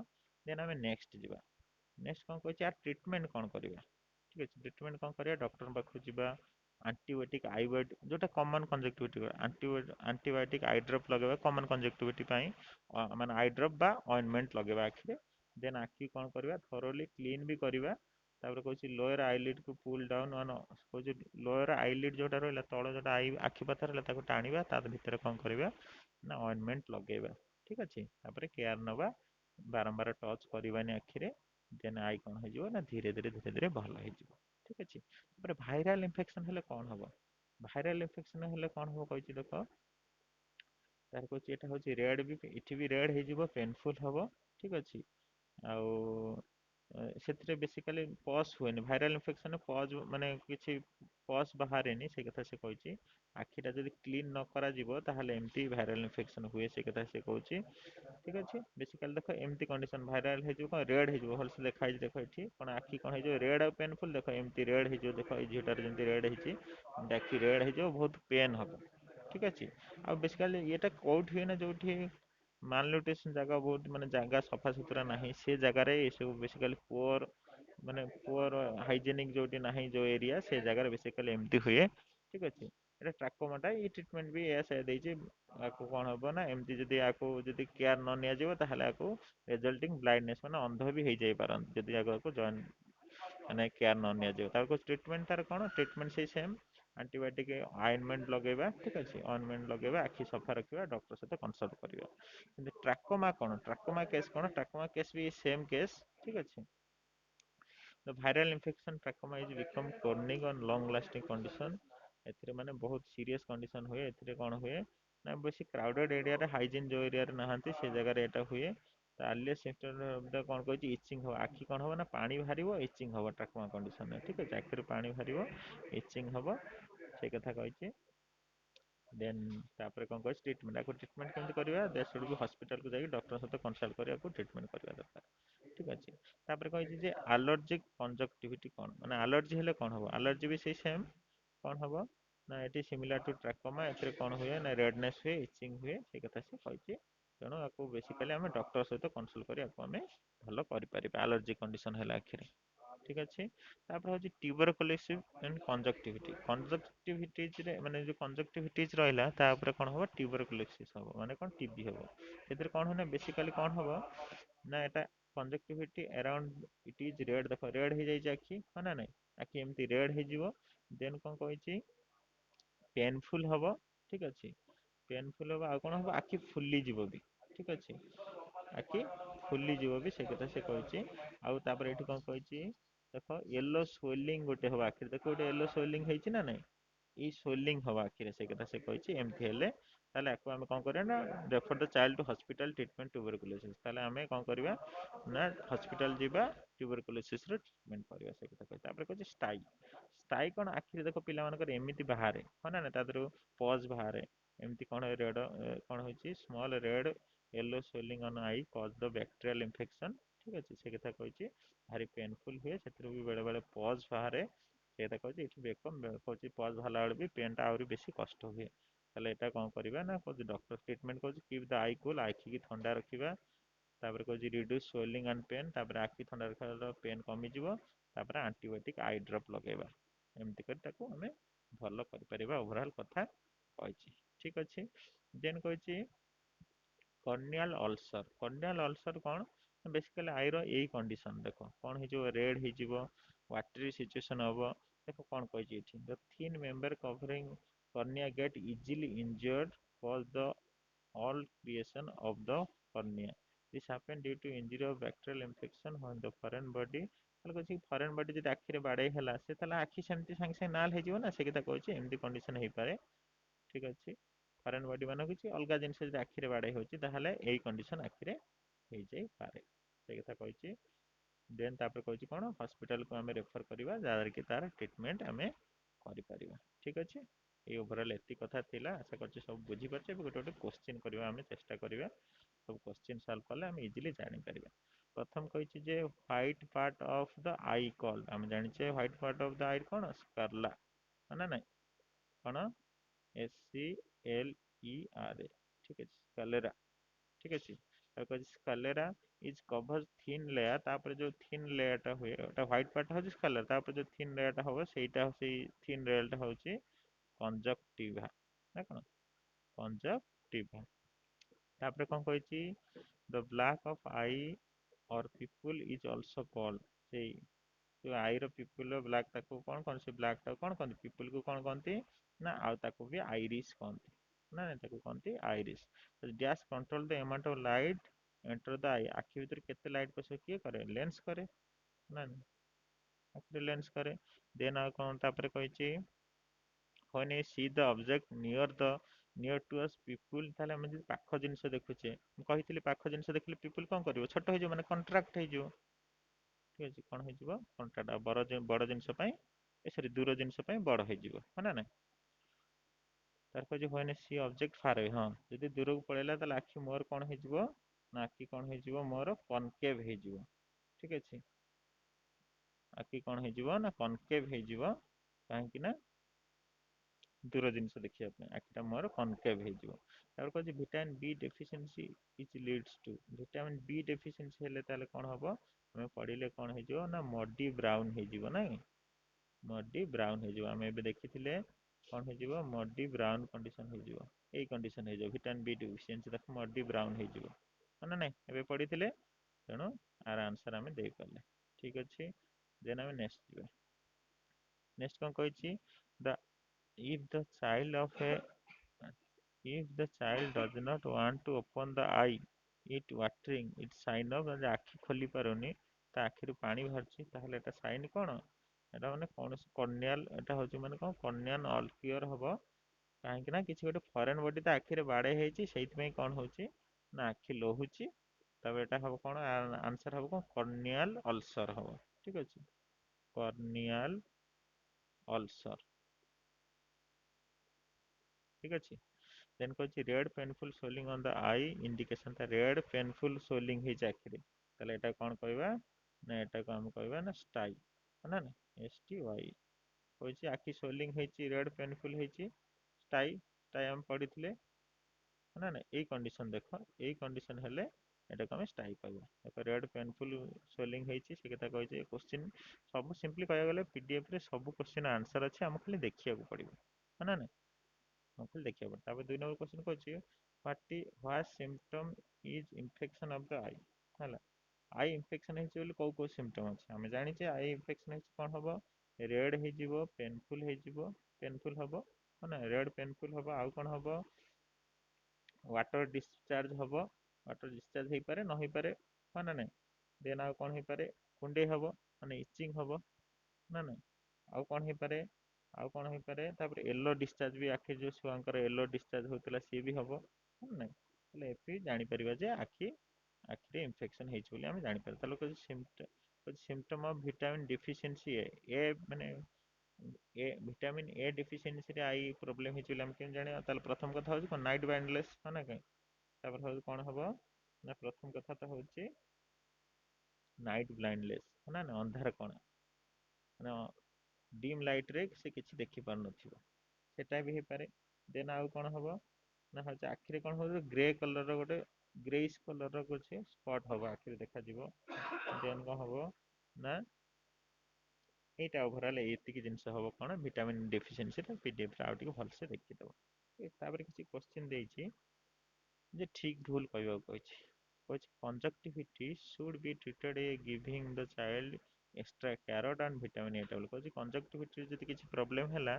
ଦେନ୍ ଆମେ ନେକ୍ସଟ ଯିବା। ନେକ୍ସଟ କଣ କହିଛି, ୟାର ଟ୍ରିଟମେଣ୍ଟ କଣ କରିବା? ଠିକ ଅଛି, ଟ୍ରିଟମେଣ୍ଟ କଣ କରିବା? ଡକ୍ଟର ପାଖକୁ ଯିବା, ଆଣ୍ଟିବାୟୋଟିକ ଆଇବାୟୋଟିକ ଯୋଉଟା କମନ କଞ୍ଜକ୍ଟିଭିଟି, ଆଣ୍ଟିବାୟୋଟିକ ଆଇ ଡ୍ରପ୍ ଲଗେଇବା କମନ କଞ୍ଜକ୍ଟିଭିଟି ପାଇଁ, ମାନେ ଆଇ ଡ୍ରପ୍ ବା ଅଏଣ୍ଟମେଣ୍ଟ ଲଗେଇବା ଆଖିରେ। ଦେନ୍ ଆଖି କଣ କରିବା, ଥରୋଲି କ୍ଲିନ୍ ବି କରିବା। ତାପରେ କହୁଛି ଲୋୟର ଆଇଲିଡ୍ କୁ ପୁଲ୍ ଡାଉନ୍ ଅନ୍, କହୁଛି ଲୋୟର ଆଇଲିଡ୍ ଯୋଉଟା ରହିଲା, ତଳ ଯୋଉଟା ଆଖି ପାଖରେ ରହିଲା, ତାକୁ ଟାଣିବା, ତା ଭିତରେ କଣ କରିବା ନା ଅଏଣ୍ଟମେଣ୍ଟ ଲଗେଇବା। ଠିକ ଅଛି, ତାପରେ କେୟାର ନବା, ବାରମ୍ବାର ଟଚ୍ କରିବାନି ଆଖିରେ। ଦେନ୍ ଆଇ କଣ ହେଇଯିବ ନା ଧୀରେ ଧୀରେ ଭଲ ହେଇଯିବ। ଠିକ ଅଛି, ତାପରେ ଭାଇରାଲ ଇନଫେକ୍ସନ ହେଲେ କଣ ହବ? ଭାଇରାଲ ଇନଫେକ୍ସନ ହେଲେ କଣ ହବ କହିଛି ଦେଖ, ତାର କହୁଛି ଏଟା ହଉଛି ରେଡ୍, ବି ଏଠି ବି ରେଡ୍ ହେଇଯିବ, ପେନଫୁଲ ହବ। ଠିକ ଅଛି, ଆଉ ସେଥିରେ ବେସିକାଲି ପସ୍ ହୁଏନି, ଭାଇରାଲ ଇନଫେକ୍ସନ ପଜ୍ ମାନେ କିଛି ପସ୍ ବାହାରେନି, ସେ କଥା ସେ କହିଛି। ଆଖିଟା ଯଦି କ୍ଲିନ୍ ନ କରାଯିବ ତାହେଲେ ଏମିତି ଭାଇରାଲ ଇନଫେକ୍ସନ ହୁଏ, ସେ କଥା ସେ କହୁଛି। ଠିକ ଅଛି, ବେସିକାଲି ଦେଖ ଏମିତି କଣ୍ଡିସନ ଭାଇରାଲ ହେଇଯିବ, କଣ ରେଡ୍ ହେଇଯିବ, ଭଲସେ ଲେଖା ହେଇଛି ଦେଖ ଏଠି, କଣ ଆଖି କଣ ହେଇଯିବ ରେଡ୍ ଆଉ ପେନଫୁଲ, ଦେଖ ଏମିତି ରେଡ୍ ହେଇଯିବ, ଦେଖ ଏଇ ଝିଅଟାରେ ଯେମିତି ରେଡ୍ ହେଇଛି, ଏମିତି ଆଖି ରେଡ୍ ହେଇଯିବ, ବହୁତ ପେନ୍ ହବ। ଠିକ ଅଛି, ଆଉ ବେସିକାଲି ଏଇଟା କୋଉଠି ହୁଏ ନା, ଯୋଉଠି ମାଲନ୍ୟୁଟ୍ରିସନ ଜାଗା, ବହୁତ ମାନେ ଜାଗା ସଫାସୁତୁରା ନାହିଁ, ସେ ଜାଗାରେ ଏସବୁ ବେସିକାଲି ପୁଅର ମାନେ ପୁଅର ହାଇଜେନିକ ଯୋଉଠି ନାହିଁ, ଯୋଉ ଏରିଆ, ସେ ଜାଗାରେ ବେସିକାଲି ଏମିତି ହୁଏ। ଠିକ ଅଛି, ଏଟା ଟ୍ରାକୋମାଟା, ଏଇ ଟ୍ରିଟମେଣ୍ଟ ବି ଏଇଆ ସେୟା ଦେଇଛି। ଆକୁ କଣ ହବ ନା, ଏମିତି ଯଦି ଆକୁ ଯଦି କେୟାର ନ ନିଆଯିବ, ତାହେଲେ ଆକୁ ରେଜଲ୍ଟିଂ ବ୍ଲାଇଣ୍ଡନେସ୍, ମାନେ ଅନ୍ଧ ବି ହେଇଯାଇ ପାରନ୍ତି ଯଦି ଆଗକୁ ଜଏନ୍ ମାନେ କେୟାର ନ ନିଆଯିବ। ତାକୁ ଟ୍ରିଟମେଣ୍ଟ ତାର କଣ, ଟ୍ରିଟମେଣ୍ଟ ସେଇ ସେମ୍, ଆଣ୍ଟିବାୟୋଟିକ ଅଏଣ୍ଟମେଣ୍ଟ ଲଗେଇବା। ଠିକ ଅଛି, ଅଏଣ୍ଟମେଣ୍ଟ ଲଗେଇବା, ଆଖି ସଫା ରଖିବା, ଡକ୍ଟର ସହିତ କନସଲ୍ଟ କରିବା। କିନ୍ତୁ ଟ୍ରାକୋମା କଣ, ଟ୍ରାକୋମା କେସ୍ କଣ, ଟ୍ରାକୋମା କେସ୍ ବି ସେମ୍ କେସ୍। ଠିକ ଅଛି, the viral infection trachoma is become chronic and long lasting condition। ଏଥିରେ ମାନେ ବହୁତ ସିରିୟସ୍ କଣ୍ଡିସନ ହୁଏ। ଏଥିରେ କଣ ହୁଏ ନା, ବେଶୀ କ୍ରାଉଡେଡ୍ ଏରିଆରେ, ହାଇଜିନ୍ ଯୋଉ ଏରିଆରେ ନାହାନ୍ତି, ସେ ଜାଗାରେ ଏଟା ହୁଏ। ତାହେଲେ ସିମ୍ପଟମ୍ କଣ କହିଛି, ଇଚିଂ ହବ, ଆଖି କଣ ହବ ନା ପାଣି ବାହାରିବ, ଇଚିଂ ହବ ଟ୍ରାକୋମା କଣ୍ଡିସନରେ। ଠିକ ଅଛି, ଆଖିରୁ ପାଣି ବାହାରିବ, ଇଚିଂ ହବ, ସେଇ କଥା କହିଛି। ଦେନ୍ ତାପରେ କଣ କହିଛି, ଟ୍ରିଟମେଣ୍ଟ, ଆକୁ ଟ୍ରିଟମେଣ୍ଟ କେମିତି କରିବା, ଦେ ସୁଡ୍ ବି ହସ୍ପିଟାଲକୁ ଯାଇକି ଡକ୍ଟର ସହିତ କନସଲ୍ଟ କରିବାକୁ ଟ୍ରିଟମେଣ୍ଟ କରିବା ଦରକାର। ଠିକ ଅଛି, ତାପରେ କହିଛି ଯେ ଆଲର୍ଜିକ୍ କଞ୍ଜକ୍ଟିଭିଟି କଣ, ମାନେ ଆଲର୍ଜି ହେଲେ କଣ ହବ, ଆଲର୍ଜି ବି ସେଇ ସେମ୍, କଣ ହବ ନା ଏଠି ସିମିଲାର ଟୁ ଟ୍ରାକୋମା, ଏଥିରେ କଣ ହୁଏ ନା ରେଡନେସ୍ ହୁଏ, ଇଚିଂ ହୁଏ, ସେଇ କଥା ସେ କହିଛି। ତେଣୁ ଆକୁ ବେସିକାଲି ଆମେ ଡକ୍ଟର ସହିତ କନସଲ୍ଟ କରି ଆକୁ ଆମେ ଭଲ କରିପାରିବା, ଆଲର୍ଜି କଣ୍ଡିସନ ହେଲା ଆଖିରେ। ଠିକ ଅଛି, ତାପରେ ହଉଛି ଟ୍ୟୁବରକୁଲୋସିସ୍ ଏଣ୍ଡ କଞ୍ଜକ୍ଟିଭିଟି। କଞ୍ଜକ୍ଟିଭିଟିଜରେ ମାନେ ଯୋଉ କଞ୍ଜକ୍ଟିଭିଟିଜ ରହିଲା, ତା ଉପରେ କଣ ହବ, ଟ୍ୟୁବରକୁଲୋସିସ୍ ହବ, ମାନେ କଣ ଟିବି ହବ। ସେଥିରେ କଣ ହୁଏ ନା, ବେସିକାଲି କଣ ହବ ନା, ଏଟା କଞ୍ଜକ୍ଟିଭିଟି ଆରାଉଣ୍ଡ ଇଟ୍ ଇଜ ରେଡ୍, ଦେଖ ରେଡ୍ ହେଇଯାଇଛି ଆଖି, ହଁ ନା ନାଇଁ, ଆଖି ଏମିତି ରେଡ୍ ହେଇଯିବ। ଦେନ୍ କଣ କହିଛି, ପେନଫୁଲ ହବ। ଠିକ ଅଛି, ପେନଫୁଲ ହବ, ଆଉ କଣ ହବ, ଆଖି ଫୁଲିଯିବ ବି। ଠିକ ଅଛି, ଆଖି ଫୁଲିଯିବ ବି, ସେ କଥା ସେ କହିଛି। ଆଉ ତାପରେ ଏଠି କଣ କହିଛି ଦେଖ, ୟେଲୋ ସ୍ୱେଲିଂ ଗୋଟେ ହବ ଆଖିରେ, ଦେଖ ଗୋଟେ ୟେଲୋ ସ୍ୱେଲିଂ ହେଇଛି ନା ନାଇଁ, ଏଇ ସ୍ୱେଲିଂ ହବ ଆଖିରେ, ସେ କଥା ସେ କହିଛି। ଏମିତି ହେଲେ ତାହେଲେ ଆକୁ ଆମେ କଣ କରିବା ନା, refer the child to hospital treatment tuberculosis. ତାହେଲେ ଆମେ କଣ କରିବା ନା, ହସ୍ପିଟାଲ ଯିବା, ଟ୍ୟୁବରକୁଲୋସିସର ଟ୍ରିଟମେଣ୍ଟ କରିବା, ସେ କଥା କହିଛି। ତାପରେ କହୁଛି ଷ୍ଟାଇ, ଷ୍ଟାଇ କଣ, ଆଖିରେ ଦେଖ ପିଲାମାନଙ୍କର ଏମିତି ବାହାରେ, ହଁ ନା, ତା ଦେହରୁ ପଜ୍ ବାହାରେ, ଏମିତି କଣ ରେଡ୍, କଣ ହେଇଛି small red yellow swelling on eye cause the bacterial infection. ଠିକ ଅଛି, ସେ କଥା କହିଛି। ଭାରି ପେନଫୁଲ ହୁଏ, ସେଥିରୁ ବି ବେଳେ ବେଳେ ପଜ୍ ବାହାରେ, ସେ କଥା କହିଛି। ଏଠି ବେକ କହୁଛି ପଜ୍ ବାହାରିଲା ବେଳେ ବି ପେନ୍ ଟା ଆହୁରି ବେଶୀ କଷ୍ଟ ହୁଏ। ତାହେଲେ ଏଇଟା କଣ କରିବା ନା, କହୁଛି ଡକ୍ଟର ଟ୍ରିଟମେଣ୍ଟ କହୁଛି କିପ୍ ଦ ଆଇ କୁଲ୍, ଆଖିକି ଥଣ୍ଡା ରଖିବା। ତାପରେ କହୁଛି ରିଡ୍ୟୁସ୍ ସ୍ୱେଲିଂ ଆଣ୍ଡ ପେନ୍, ତାପରେ ଆଖି ଥଣ୍ଡା ରଖିବା, ପେନ୍ କମିଯିବ। ତାପରେ ଆଣ୍ଟିବାୟୋଟିକ ଆଇ ଡ୍ରପ୍ ଲଗେଇବା। ଏମିତି କରି ତାକୁ ଆମେ ଭଲ କରିପାରିବା, ଓଭରଅଲ୍ କଥା କହିଛି। ଠିକ ଅଛି, ଦେନ୍ କହିଛି କର୍ନିଆଲ ଅଲସର। କର୍ନିଆଲ ଅଲସର କଣ, ବେସିକାଲି ଆଇର ଏଇ କଣ୍ଡିସନ, ଦେଖ କଣ ହେଇଯିବ, ରେଡ୍ ହେଇଯିବ, ୱାଟରି ସିଚୁଏସନ ହବ। ଦେଖ କଣ କହିଛି ଏଠି, the thin member covering cornea get easily injured cause the all creation of the cornea. This happen due to injury of bacterial infection when the foreign body, ତାହେଲେ କହୁଛି ଫରେନ୍ ବଡି ଯଦି ଆଖିରେ ବାଡେଇ ହେଲା, ସେ ତାହେଲେ ଆଖି ସେମିତି ସାଙ୍ଗେ ସାଙ୍ଗେ ନାଲ ହେଇଯିବ ନା, ସେ କଥା କହୁଛି। ଏମିତି କଣ୍ଡିସନ ହେଇପାରେ। ଠିକ ଅଛି, ଫରେନ୍ ବଡି ମାନେ କିଛି ଅଲଗା ଜିନିଷ ଯଦି ଆଖିରେ ବାଡେଇ ହଉଛି, ତାହେଲେ ଏଇ କଣ୍ଡିସନ ଆଖିରେ ହେଇଯାଇପାରେ, ସେ କଥା କହିଛି। ଦେନ୍ ତାପରେ କହିଛି କଣ, ହସ୍ପିଟାଲକୁ ଆମେ ରେଫର କରିବା, ଯାହାଦ୍ୱାରା କି ତାର ଟ୍ରିଟମେଣ୍ଟ ଆମେ କରିପାରିବା। ଠିକ ଅଛି, ଏଇ ଓଭରଅଲ୍ ଏତିକି କଥା ଥିଲା। ଆଶା କରୁଛି ସବୁ ବୁଝିପାରୁଛ। ଏବେ ଗୋଟେ ଗୋଟେ କୋଶ୍ଚିନ୍ କରିବା, ଆମେ ଚେଷ୍ଟା କରିବା ସବୁ କୋଶ୍ଚିନ୍ ସଲ୍ଭ କଲେ ଆମେ ଇଜିଲି ଜାଣିପାରିବା। ପ୍ରଥମ କହିଛି ଯେ white part of the I called, ଆମେ ଜାଣିଛେ white part of the I କଣ, ସ୍କର୍ଲା, ହଁ ନା ନାଇଁ, କଣ SCLERA, ଠିକ ଅଛି, ସ୍କଲେରା। ଠିକ ଅଛି, ଆଉ କହିଛି ସ୍କଲେରା इज कभर थिन लेयर तापर जो थिन लेयर टा हुए ओटा व्हाइट पार्ट होची कलर तापर जो थिन लेयर टा हो सेटा से थिन लेयर टा होची कंजक्टिवा ना कोन कंजक्टिवा तापर कोन कहैची द ब्लैक ऑफ आई और पीपल इज आल्सो कॉल्ड से जो आई रो पीपल ब्लैक ताको कोन कोन से ब्लैक ता कोन कोन पीपल को कोन कोनती ना आ ताको भी आइरिस कोनती ना ना ताको कोनती iris to dash control the amount of light enter the eye आखि भीतर केते लाइट पसे किए करे लेंस करे ना आखि लेंस करे देन आ कोन तापर कहैची when I see the object near to us people ताले हम जे पाख जिंस देखुचे हम कहितली पाख जिंस देखले people कोन करिवो छोट हो जो माने कॉन्ट्रैक्ट हो जो ठीक अछि कोन हो जिवो कॉन्ट्रैक्ट बड़ जिंस पई ए सॉरी दूर जिंस पई बड़ हो जिवो है ना तार कहै when I see object far away हां जदि दूर को पळेला ताले आखि मोर कोन हो जिवो ना आखि कोन हो जिवो मोर कॉनकेव हो जिवो ठीक अछि आखि कोन हो जिवो ना कॉनकेव हो जिवो काहे कि ना दूर जिनस देखिया पे आखिटा मोर कनकेव हे जिवो तापर कहै vitamin B deficiency is leads to vitamin B deficiency हेले ताले कोन हबो हमें पढिले कोन हे जिवो ना मडी ब्राउन हे जिवो ना मडी ब्राउन हे जिवो हमें बे देखिथिले कोन हे जिवो मडी ब्राउन कंडीशन हे जिवो एई कंडीशन हे जिवो विटामिन बी डेफिशिएंसी तक मडी ब्राउन हे जिवो माने नै एबे पढिथिले तेणु आर आंसर हमें देई पाले ठीक अछि देन हमें नेक्स्ट जिवे नेक्स्ट कोन कहैछि the if the child of a if the child does not want to open the eye it watering it sign of जे आखि खोली पारुनी ता आखिरु पानी बाहरची ताहले एटा साइन कोन एटा माने कोनस कॉर्नियल एटा होची माने कोन कॉर्नियन ऑल क्लियर हबो काहे कि ना किछि गोटे फॉरेन बॉडी ता आखि रे बाडे हेची सेहित में कोन होची ना आखि लोहुची तब एटा हबो कोन आंसर हबो कोन कॉर्नियल अल्सर हबो ठीक अछि कॉर्नियल अल्सर ठीक अछि देन कहछि red painful swelling on the eye indication था रेड पेनफुल सोलिंग हे आखिरे ताले एटा कोन कहबा ना एटा को हम कहबा ना स्टाई है ना एस टी वाई कहछि आखि सोलिंग हेची रेड पेनफुल हेची स्टाई स्टाई हम पढिथिले है ना एई कंडीशन देखो एई कंडीशन हेले एटा को हम स्टाई कहबा देखो रेड पेनफुल सोलिंग हेची से कथा कहछि क्वेश्चन सब सिंपली कहया गेले पीडीएफ रे सब क्वेश्चन आंसर अछि हम खाली देखिया को पड़िबो है ना खाली देखिया पड़ता है दुई नंबर क्वेश्चन कहछि what symptom is infection of the eye हला आई इन्फेक्शन हेछि बोली को सिम्पटम अछि हम जानि जे आई इन्फेक्शन हेछि कोन हबो रेड हे जिवो पेनफुल हबो ना रेड पेनफुल हबो आउ कोन हबो वाटर डिस्चार्ज हबो वाटर डिस्चार्ज हेई पारे न हेई पारे हा ना नै देन आउ कोन हेई पारे कुंडे हबो माने इचिंग हबो ना नै आउ कोन हेई पारे आउ कोन हेई पारे तापर येलो डिस्चार्ज भी आखि जो छुआंकर येलो डिस्चार्ज होतला सी भी हबो नै ताले एपि जानि परिबा जे आखि रे इन्फेक्शन हेछि बोली हम जानि पारे ताले कोइ सिम्पटम ऑफ विटामिन डेफिशिएंसी ए माने ए विटामिन ए डेफिशिएंसी रे आई प्रॉब्लम हेछि बोली हम केन जानि ताले प्रथम कथा होछि कोन नाइट ब्लाइंडनेस है ना काई तापर होछि कोन हबो ना प्रथम कथा तो होछि नाइट ब्लाइंडनेस है ना अंधार कोन ना डिम लाइट रे से किछि देखि पार नथिबो सेटा भी हे पारे देन आउ कोन हबो ना होछि आखिरे कोन हो ग्रे कलर रो गोटे ग्रेइश कलर रो कुछ स्पॉट हबो आखिरे देखा जिवो देन कोन हबो ना एटा ओवरऑल एतिकी जिंस हबो कोन विटामिन डेफिशिएंसी रे पीडीएफ रे आउटिक भल से देखि दबो तापर किछि क्वेश्चन देछि जे ठीक भूल कहबा कहछि कहछि conjunctivitis should be treated a giving the child extra carrot and vitamin A table कहछि कंजक्टिविटी जदि किछि प्रॉब्लम हैला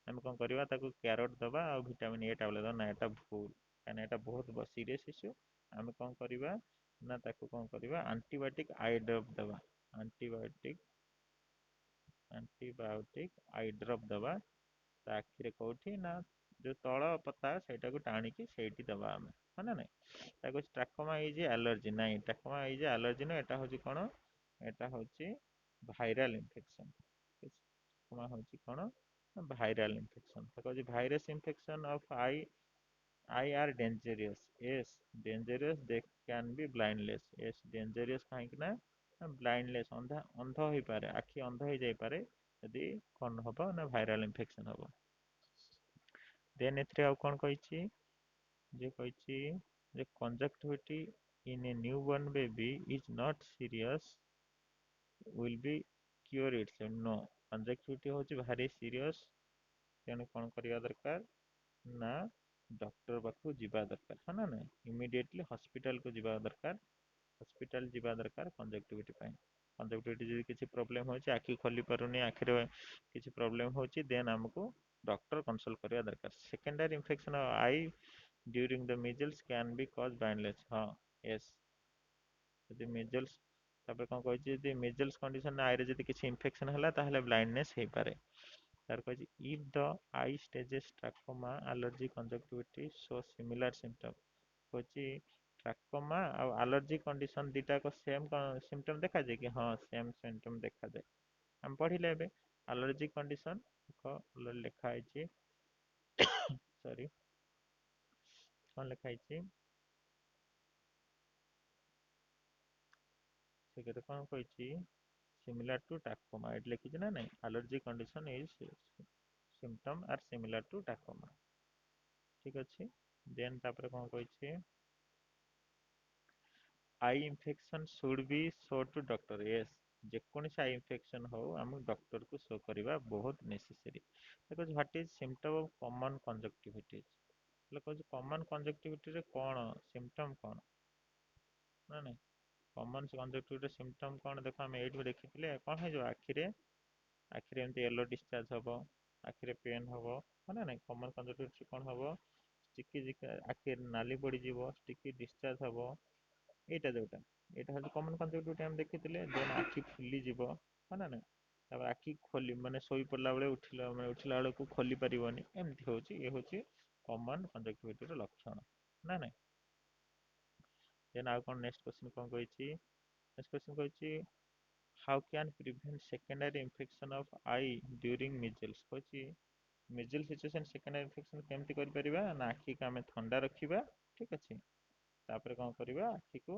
हम कोन करबा ताको कैरोट दबा आ विटामिन ए टेबल दबा ना एटा भूल काना एटा बहुत सीरियस इशू हम कोन करबा ना ताको कोन करबा एंटीबायोटिक आई ड्रॉप दबा एंटीबायोटिक आई ड्रॉप दबा ता आखिरे कोठी ना जो तଳ पता सेटा को टाणी की सेठी दबा हम है ना नहीं ताको ट्राकोमा इज एलर्जी नहीं ट्राकोमा इज एलर्जी न एटा होची कोन एटा होची भाइरल इन्फेक्शन ट्राकोमा होची कोन भाइरल इन्फेक्शन ताको जे virus infection of eye are dangerous yes dangerous they can be blindless yes dangerous काहे कि ना ब्लाइंडनेस अंध होई पारे आखि अंध हो जाई पारे यदि कोन हबो ना भाइरल इन्फेक्शन हबो देन एथरे आउ कोन कहिछि जे कहिछि जे कंजक्टिविटी in a newborn baby is not serious will be cure itself. No, conjunctivity ହେଉଛି ଭାରି serious, ତେଣୁ କ'ଣ କରିବା ଦରକାର ନା ଡକ୍ଟର ପାଖକୁ ଯିବା ଦରକାର, ହଁ ନା ନାହିଁ, ଇମିଡିଏଟଲି ହସ୍ପିଟାଲକୁ ଯିବା ଦରକାର, ହସ୍ପିଟାଲ ଯିବା ଦରକାର କଞ୍ଜକ୍ଟିଭିଟି ପାଇଁ। କଞ୍ଜକ୍ଟିଭିଟି ଯଦି କିଛି ପ୍ରୋବ୍ଲେମ ହେଉଛି, ଆଖି ଖୋଲି ପାରୁନି, ଆଖିରେ କିଛି ପ୍ରୋବ୍ଲେମ ହେଉଛି, ଦେନ୍ ଆମକୁ ଡକ୍ଟର କନସଲ୍ଟ କରିବା ଦରକାର। Secondary infection of I during the measles can be कज ब्लाइंडनेस। हाँ, यस, ଯଦି ମିଜଲ୍ସ ତାପରେ କ'ଣ କହିଛି, ଯଦି ମିଜଲ୍ସ କଣ୍ଡିସନ ଆଇରେ ଯଦି କିଛି ଇନଫେକ୍ସନ ହେଲା ତାହେଲେ ବ୍ଲାଇଣ୍ଡନେସ୍ ହେଇପାରେ। ତାର କହିଛି if the eye stages trachoma allergy conjunctivitis so similar symptom. କହିଛି ଟ୍ରାକୋମା ଆଉ ଆଲର୍ଜି କଣ୍ଡିସନ ଦୁଇଟାକ ସେମ୍ ସିମ୍ପଟମ୍ ଦେଖାଯାଏ କି? ହଁ, ସେମ୍ ସିମ୍ପଟମ୍ ଦେଖାଯାଏ। ଆମେ ପଢ଼ିଲେ ଏବେ ଆଲର୍ଜି କଣ୍ଡିସନ ଲେଖା ହେଇଛି ସରି କ'ଣ ଲେଖା ହେଇଛି ସେ କେତେ କ'ଣ କହିଛି, ସିମିଲାର ଟୁ ଟ୍ରାକୋମା ଏଠି ଲେଖିଛି ନା ନାହିଁ, allergy condition is symptom are similar to trachoma. ଠିକ ଅଛି, ଦେନ୍ ତାପରେ କ'ଣ କହିଛି, eye infection should be show to doctor. Yes, ଯେକୌଣସି ଆଇ ଇନଫେକ୍ସନ ହଉ ଆମକୁ ଡକ୍ଟରକୁ ଶୋ କରିବା ବହୁତ ନେସେସରୀ। କହୁଛି what is symptom of common conjunctivitis. ହେଲେ କହୁଛି କମନ କଞ୍ଜକ୍ଟିଭିଟିରେ କ'ଣ ସିମ୍ପଟମ୍ କ'ଣ, ନା ନାହିଁ, କମନ କଞ୍ଜକ୍ଟିଭିଟିର ସିମ୍ପଟମ୍ କ'ଣ ଦେଖ, ଆମେ ଏଇଠି ଦେଖିଥିଲେ କ'ଣ ହେଇଯିବ, ଆଖିରେ ଏମିତି ୟେଲୋ ଡିସଚାର୍ଜ ହେବ, ଆଖିରେ ପେନ୍ ହେବ, ହଁ ନା ନାହିଁ। କମନ କଞ୍ଜକ୍ଟିଭିଟି କ'ଣ ହେବ, ଚିକି ଆଖିରେ ନାଲି ପଡ଼ିଯିବ, ଷ୍ଟିକି ଡିସଚାର୍ଜ ହେବ, ଏଇଟା ଯୋଉଟା ଏଇଟା ହେଉଛି କମନ କଞ୍ଜକ୍ଟିଭିଟି ଆମେ ଦେଖିଥିଲେ। ଦେନ୍ ଆଖି ଫୁଲିଯିବ, ହଁ ନା ନାହିଁ, ତାପରେ ଆଖି ଖୋଲି ମାନେ ଶୋଇ ପଡ଼ିଲା ବେଳେ ଉଠିଲା ବେଳକୁ ଖୋଲି ପାରିବନି, ଏମିତି ହେଉଛି, ଇଏ ହେଉଛି କମନ କଞ୍ଜକ୍ଟିଭିଟିର ଲକ୍ଷଣ, ନା ନାହିଁ। ଦେନ୍ ଆଉ କ'ଣ ନେକ୍ସଟ କ୍ୱେଶ୍ଚନ କ'ଣ କହିଛି, ନେକ୍ସଟ କ୍ୱେଶ୍ଚନ କହିଛି how can prevent secondary infection of eye during measles. କହିଛି ମିଜଲ୍ ସିଚୁଏସନ୍ ସେକେଣ୍ଡାରୀ ଇନଫେକ୍ସନ କେମିତି କରିପାରିବା ନା ଆଖିକୁ ଆମେ ଥଣ୍ଡା ରଖିବା, ଠିକ ଅଛି, ତାପରେ କ'ଣ କରିବା, ଆଖିକୁ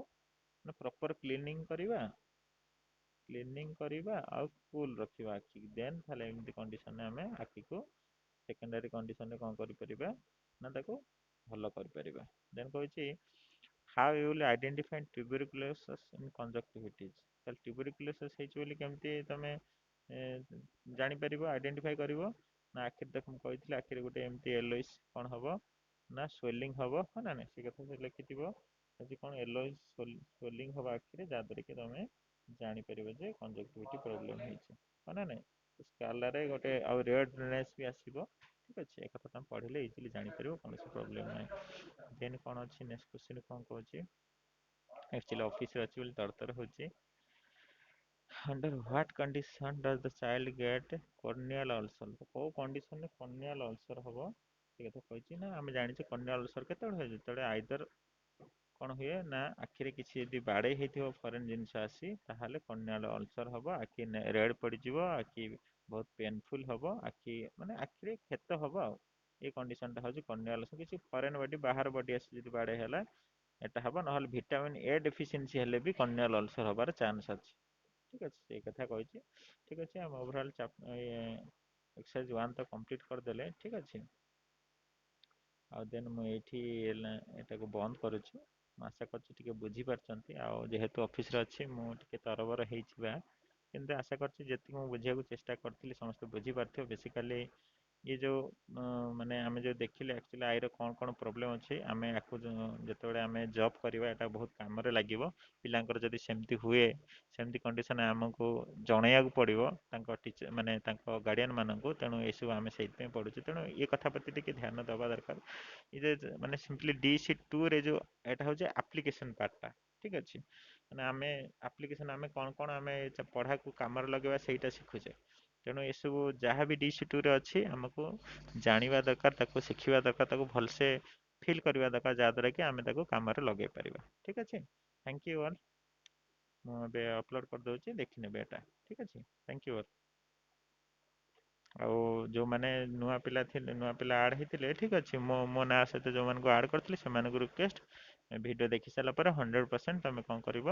ପ୍ରପର କ୍ଲିନିଂ କରିବା ଆଉ କୁଲ ରଖିବା ଆଖିକି, ଦେନ୍ ତାହେଲେ ଏମିତି କଣ୍ଡିସନରେ ଆମେ ଆଖିକୁ ସେକେଣ୍ଡାରୀ କଣ୍ଡିସନରେ କ'ଣ କରିପାରିବା ନା ତାକୁ ଭଲ କରିପାରିବା। ଦେନ୍ କହିଛି how you will identify tuberculosis in conjunctivitis. ତାହେଲେ ଟ୍ୟୁବରକୁଲୋସିସ୍ ହେଇଛି ବୋଲି କେମିତି ତମେ ଜାଣିପାରିବ, ଆଇଡେଣ୍ଟିଫାଇ କରିବ ନା ଆଖିରେ ଦେଖ ମୁଁ କହିଥିଲି ଆଖିରେ ଗୋଟେ ଏମିତି ୟେଲୋଇସ୍ କ'ଣ ହେବ ନା ସ୍ୱେଲିଂ ହେବ, ହଁ ନା ନାହିଁ, ସେ କଥା ସେ ଲେଖିଥିବ ଆଜି କ'ଣ ୟେଲୋଇସ୍ ସ୍ୱେଲିଂ ହେବ ଆଖିରେ, ଯାହାଦ୍ୱାରା କି ତମେ ଜାଣିପାରିବ ଯେ କଞ୍ଜକ୍ଟିଭିଟି ପ୍ରୋବ୍ଲେମ୍ ହେଇଛି, ହଁ ନା ନାହିଁ। ସ୍କାଲାରେ ଗୋଟେ ଆଉ ରେଡନେସ୍ ବି ଆସିବ, ଠିକ ଅଛି, ଏ କଥା ତମେ ପଢ଼ିଲେ ଇଜିଲି ଜାଣିପାରିବ, କୌଣସି ପ୍ରୋବ୍ଲେମ୍ ନାହିଁ। ଦେନ୍ କ'ଣ ଅଛି ନେକ୍ସଟ କ୍ୱେଶ୍ଚନ କ'ଣ କହୁଛି, ଆକ୍ଚୁଆଲି ଅଫିସରେ ଅଛି ବୋଲି ତରତର ହେଉଛି। Under what condition does the child get corneal ulcer? କୋଉ କଣ୍ଡିସନରେ corneal ulcer ହବ ସେ କଥା କହିଛି ନା, ଆମେ ଜାଣିଛେ corneal ulcer କେତେବେଳେ ହୁଏ, ଯେତେବେଳେ ଆଇଦର କ'ଣ ହୁଏ ନା ଆଖିରେ କିଛି ଯଦି ବାଡ଼େଇ ହେଇଥିବ ଫରେନ୍ ଜିନିଷ ଆସି, ତାହେଲେ corneal ulcer ହବ, ଆଖି ରେଡ୍ ପଡ଼ିଯିବ, ଆଖି ବହୁତ ପେନଫୁଲ ହବ, ଆଖି ମାନେ ଆଖିରେ କ୍ଷତ ହବ, ଆଉ ଏଇ କଣ୍ଡିସନଟା ହେଉଛି corneal ulcer। କିଛି ଫରେନ୍ ବଡି ବାହାର ବଡି ଆସି ଯଦି ବାଡ଼େଇ ହେଲା ଏଟା ହବ, ନହେଲେ ଭିଟାମିନ୍ ଏ ଡେଫିସିଏନ୍ସି ହେଲେ ବି corneal ulcer ହବାର ଚାନ୍ସ ଅଛି, ଠିକ ଅଛି, ସେଇ କଥା କହିଛି। ଠିକ ଅଛି, ଆମେ ଓଭରଅଲ୍ ଏକ୍ସରସାଇଜ 1 ତ କମ୍ପ୍ଲିଟ୍ କରିଦେଲେ, ଠିକ ଅଛି। ଆଉ ଦେନ୍ ମୁଁ ଏଇଠି ଏଟାକୁ ବନ୍ଦ କରୁଛି, ମୁଁ ଆଶା କରୁଛି ଟିକେ ବୁଝିପାରୁଛନ୍ତି, ଆଉ ଯେହେତୁ ଅଫିସରେ ଅଛି ମୁଁ ଟିକେ ତରବର ହେଇଯିବା, କିନ୍ତୁ ଆଶା କରୁଛି ଯେତିକି ମୁଁ ବୁଝିବାକୁ ଚେଷ୍ଟା କରିଥିଲି ସମସ୍ତେ ବୁଝିପାରୁଥିବେ। ବେସିକାଲି ये जो माने आमे जो देखिले एक्चुअली आईर कौन कौन प्रोब्लेम अच्छे आमे आकु जेतेबेले आमे जॉब करबा एटा बहुत काम रे लागिवो। पिलांकर जदि सेमती हुए सेमती कंडीशन हमको जणैयाक पड़िवो तांको टीचर माने तांको गार्डियन माननकु, तेणु एसବୁ आमे सेइतपे पढुछु, तेणु ये कथा प्रति टिके ध्यान देबा दरकार। ये जे माने सिंपली DC2 रे जो एटा हो जे एप्लीकेशन पार्टटा, ठीक अछि, माने आमे एप्लीकेशन आमे कोन कोन आमे पढ़ा को काम रे लगेबा सेटा सिखुचे, तेणु एसବୁ जहाँ भी DC2 रे अच्छी आमको जानिबा दरकार, ताको शिखिबा दरकार, ताको भलसे फील करबा दरकार, जहाँद्वारा कि आमे ताको काम रे लगे परिबा, ठीक अछि। थैंक यू ऑल, ମୁଁ ଏବେ ଅପଲୋड କରିଦେଉଛି, ଦେଖିନେବେ ଏଟା, ଠିକ ଅଛି, ଥ୍ୟାଙ୍କ ୟୁ ଅଲ୍। ଆଉ ଯେଉଁମାନେ ନୂଆ ପିଲା ଥିଲେ, ନୂଆ ପିଲା ଆଡ୍ ହେଇଥିଲେ, ଠିକ ଅଛି, ମୋ ନାଁ ସହିତ ଯେଉଁମାନଙ୍କୁ ଆଡ୍ କରିଥିଲେ ସେମାନଙ୍କୁ ରିକ୍ୱେଷ୍ଟ ଭିଡ଼ିଓ ଦେଖି ସାରିଲା ପରେ 100% ତମେ କ'ଣ କରିବ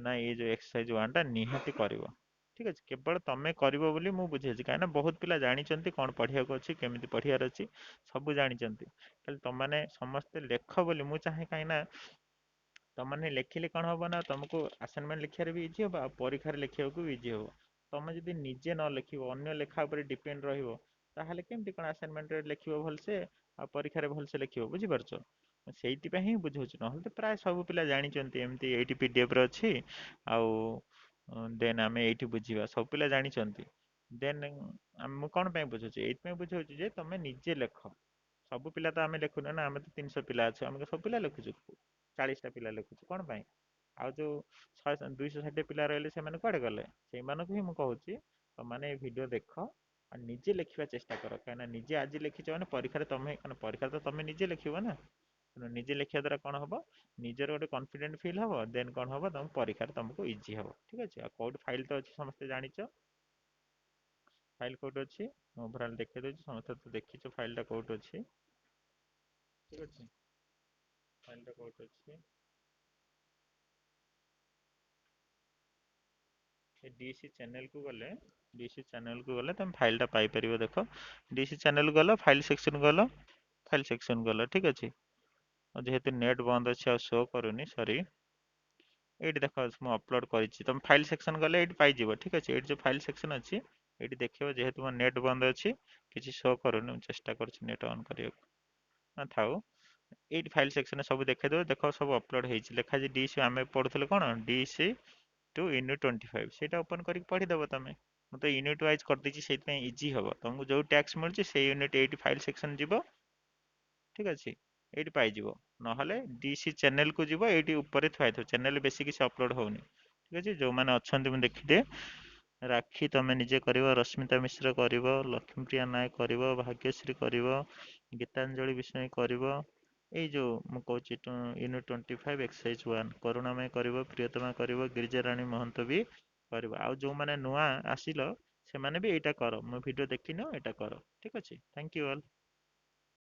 ନା ଏଇ ଯେଉଁ ଏକ୍ସରସାଇଜ 1ଟା ନିହାତି କରିବ, ଠିକ ଅଛି। କେବଳ ତମେ କରିବ ବୋଲି ମୁଁ ବୁଝେଇଛି, କାହିଁକିନା ବହୁତ ପିଲା ଜାଣିଛନ୍ତି କ'ଣ ପଢ଼ିବାକୁ ଅଛି, କେମିତି ପଢ଼ିବାର ଅଛି, ସବୁ ଜାଣିଛନ୍ତି, ଖାଲି ତମମାନେ ସମସ୍ତେ ଲେଖ ବୋଲି ମୁଁ ଚାହେଁ, କାହିଁକିନା ତମମାନେ ଲେଖିଲେ କଣ ହବ ନା ତମକୁ ଆସାଇନମେଣ୍ଟ ଲେଖିବାରେ ବି ଇଜି ହବ ଆଉ ପରୀକ୍ଷାରେ ଲେଖିବାକୁ ବି ଇଜି ହବ। ତମେ ଯଦି ନିଜେ ନ ଲେଖିବ ଅନ୍ୟ ଲେଖା ଉପରେ ଡିପେଣ୍ଡ ରହିବ ତାହେଲେ କେମିତି କଣ ଆସାଇନମେଣ୍ଟରେ ଲେଖିବ ଭଲସେ ଆଉ ପରୀକ୍ଷାରେ ଭଲସେ ଲେଖିବ ବୁଝିପାରୁଛ। ସେଇଥିପାଇଁ ହିଁ ବୁଝଉଛି ନହେଲେ ତ ପ୍ରାୟ ସବୁ ପିଲା ଜାଣିଛନ୍ତି ଏମିତି ଏଇଠି ପିଡିଏଫ ରେ ଅଛି ଆଉ ଦେନ୍ ଆମେ ଏଇଠି ବୁଝିବା ସବୁ ପିଲା ଜାଣିଛନ୍ତି। ଦେନ୍ ମୁଁ କଣ ପାଇଁ ବୁଝୁଛି ଏଇଥିପାଇଁ ବୁଝଉଛି ଯେ ତମେ ନିଜେ ଲେଖ। ସବୁ ପିଲା ତ ଆମେ ଲେଖୁନ ନା ଆମେ ତ 300 ପିଲା ଅଛୁ ଆମେ ସବୁ ପିଲା ଲେଖୁଛୁ 40ଟା ପିଲା ଲେଖୁଛୁ କଣ ପାଇଁ ଆଉ ଯୋଉ 260 ପିଲା ରହିଲେ ସେମାନେ କୁଆଡେ ଗଲେ ସେଇମାନଙ୍କୁ ହିଁ ମୁଁ କହୁଛି ତମମାନେ ଏଇ ଭିଡିଓ ଦେଖ ଆଉ ନିଜେ ଲେଖିବା ଚେଷ୍ଟା କର କାହିଁକିନା ନିଜେ ଆଜି ଲେଖିଛ ମାନେ ପରୀକ୍ଷାରେ ତମେ ପରୀକ୍ଷାରେ ତ ତମେ ନିଜେ ଲେଖିବ ନା ତେଣୁ ନିଜେ ଲେଖିବା ଦ୍ୱାରା କଣ ହବ ନିଜର ଗୋଟେ କନଫିଡେଣ୍ଟ ଫିଲ୍ ହବ ଦେନ୍ କଣ ହବ ତମ ପରୀକ୍ଷାରେ ତମକୁ ଇଜି ହବ ଠିକ ଅଛି ଆଉ କୋଉଠି ଫାଇଲ ତ ଅଛି ସମସ୍ତେ ଜାଣିଛ ଫାଇଲ କୋଉଠି ଅଛି ମୁଁ ଓଭରାଲ ଦେଖେଇ ଦଉଛି ସମସ୍ତେ ତ ଦେଖିଛ ଫାଇଲ ଟା କୋଉଠି ଅଛି ଠିକ ଅଛି ଫାଇଲ ଟା କୋଉଠି ଅଛି ଏ ଡିସି ଚ୍ୟାନେଲ କୁ ଗଲେ ଡିସି ଚ୍ୟାନେଲ କୁ ଗଲେ ତମେ ଫାଇଲ ଟା ପାଇପାରିବ ଦେଖ ଡିସି ଚ୍ୟାନେଲ ଗଲ ଫାଇଲ ସେକ୍ସନ ଗଲ ଫାଇଲ ସେକ୍ସନ ଗଲ ଠିକ ଅଛି ଆଉ ଯେହେତୁ ନେଟ୍ ବନ୍ଦ ଅଛି ଆଉ ଶୋ କରୁନି ସରି ଏଇଠି ଦେଖ ମୁଁ ଅପଲୋଡ କରିଛି ତମେ ଫାଇଲ ସେକ୍ସନ ଗଲେ ଏଇଠି ପାଇଯିବ ଠିକ ଅଛି ଏଇଠି ଯୋଉ ଫାଇଲ ସେକ୍ସନ ଅଛି ଏଇଠି ଦେଖିବ ଯେହେତୁ ମୋ ନେଟ୍ ବନ୍ଦ ଅଛି କିଛି ଶୋ କରୁନି ମୁଁ ଚେଷ୍ଟା କରୁଛି ନେଟ୍ ଅନ୍ କରିବାକୁ ନା ଥାଉ ଏଇଠି ଫାଇଲ ସେକ୍ସନରେ ସବୁ ଦେଖେଇଦେବ ଦେଖ ସବୁ ଅପଲୋଡ ହେଇଛି ଲେଖାଛି ଡିସି ଆମେ ପଢୁଥିଲେ କଣ ଡିସି ଟୁ ୟୁନିଟ୍ 25 ସେଇଟା ଓପନ କରିକି ପଢିଦବ ତମେ ମୁଁ ତ ୟୁନିଟ୍ ୱାଇଜ କରିଦେଇଛି ସେଇଥିପାଇଁ ଇଜି ହବ ତମକୁ ଯୋଉ ଟ୍ୟାକ୍ସ ମିଳୁଛି ସେଇ ୟୁନିଟ୍ ଏଇଠି ଫାଇଲ ସେକ୍ସନ ଯିବ ଠିକ ଅଛି ଏଇଠି ପାଇଯିବ ନହେଲେ ଡିସି ଚ୍ୟାନେଲ କୁ ଯିବ ଏଇଠି ଉପରେ ଥୁଆ ହେଇଥିବ ଚ୍ୟାନେଲ ବେଶୀ କିଛି ଅପଲୋଡ ହଉନି ଠିକ ଅଛି ଯୋଉମାନେ ଅଛନ୍ତି ମୁଁ ଦେଖିଦିଏ ରାକ୍ଷୀ ତମେ ନିଜେ କରିବ ରଶ୍ମିତା ମିଶ୍ର କରିବ ଲକ୍ଷ୍ମୀପ୍ରିୟା ନାୟକ କରିବ ଭାଗ୍ୟଶ୍ରୀ କରିବ ଗୀତାଞ୍ଜଳି ବିଷୟ କରିବ ଏଇ ଯୋଉ ମୁଁ କହୁଛି ୟୁନିଟ୍ 25 ଏକ୍ସରସାଇଜ 1 କରୁଣାମୟ କରିବ ପ୍ରିୟତମା କରିବ ଗିରିଜାରାଣୀ ମହନ୍ତ ବି କରିବ ଆଉ ଯୋଉମାନେ ନୂଆ ଆସିଲ ସେମାନେ ବି ଏଇଟା କର ମୋ ଭିଡିଓ ଦେଖିନ ଏଇଟା କର ଠିକ ଅଛି ଥ୍ୟାଙ୍କ ୟୁ ଅଲ୍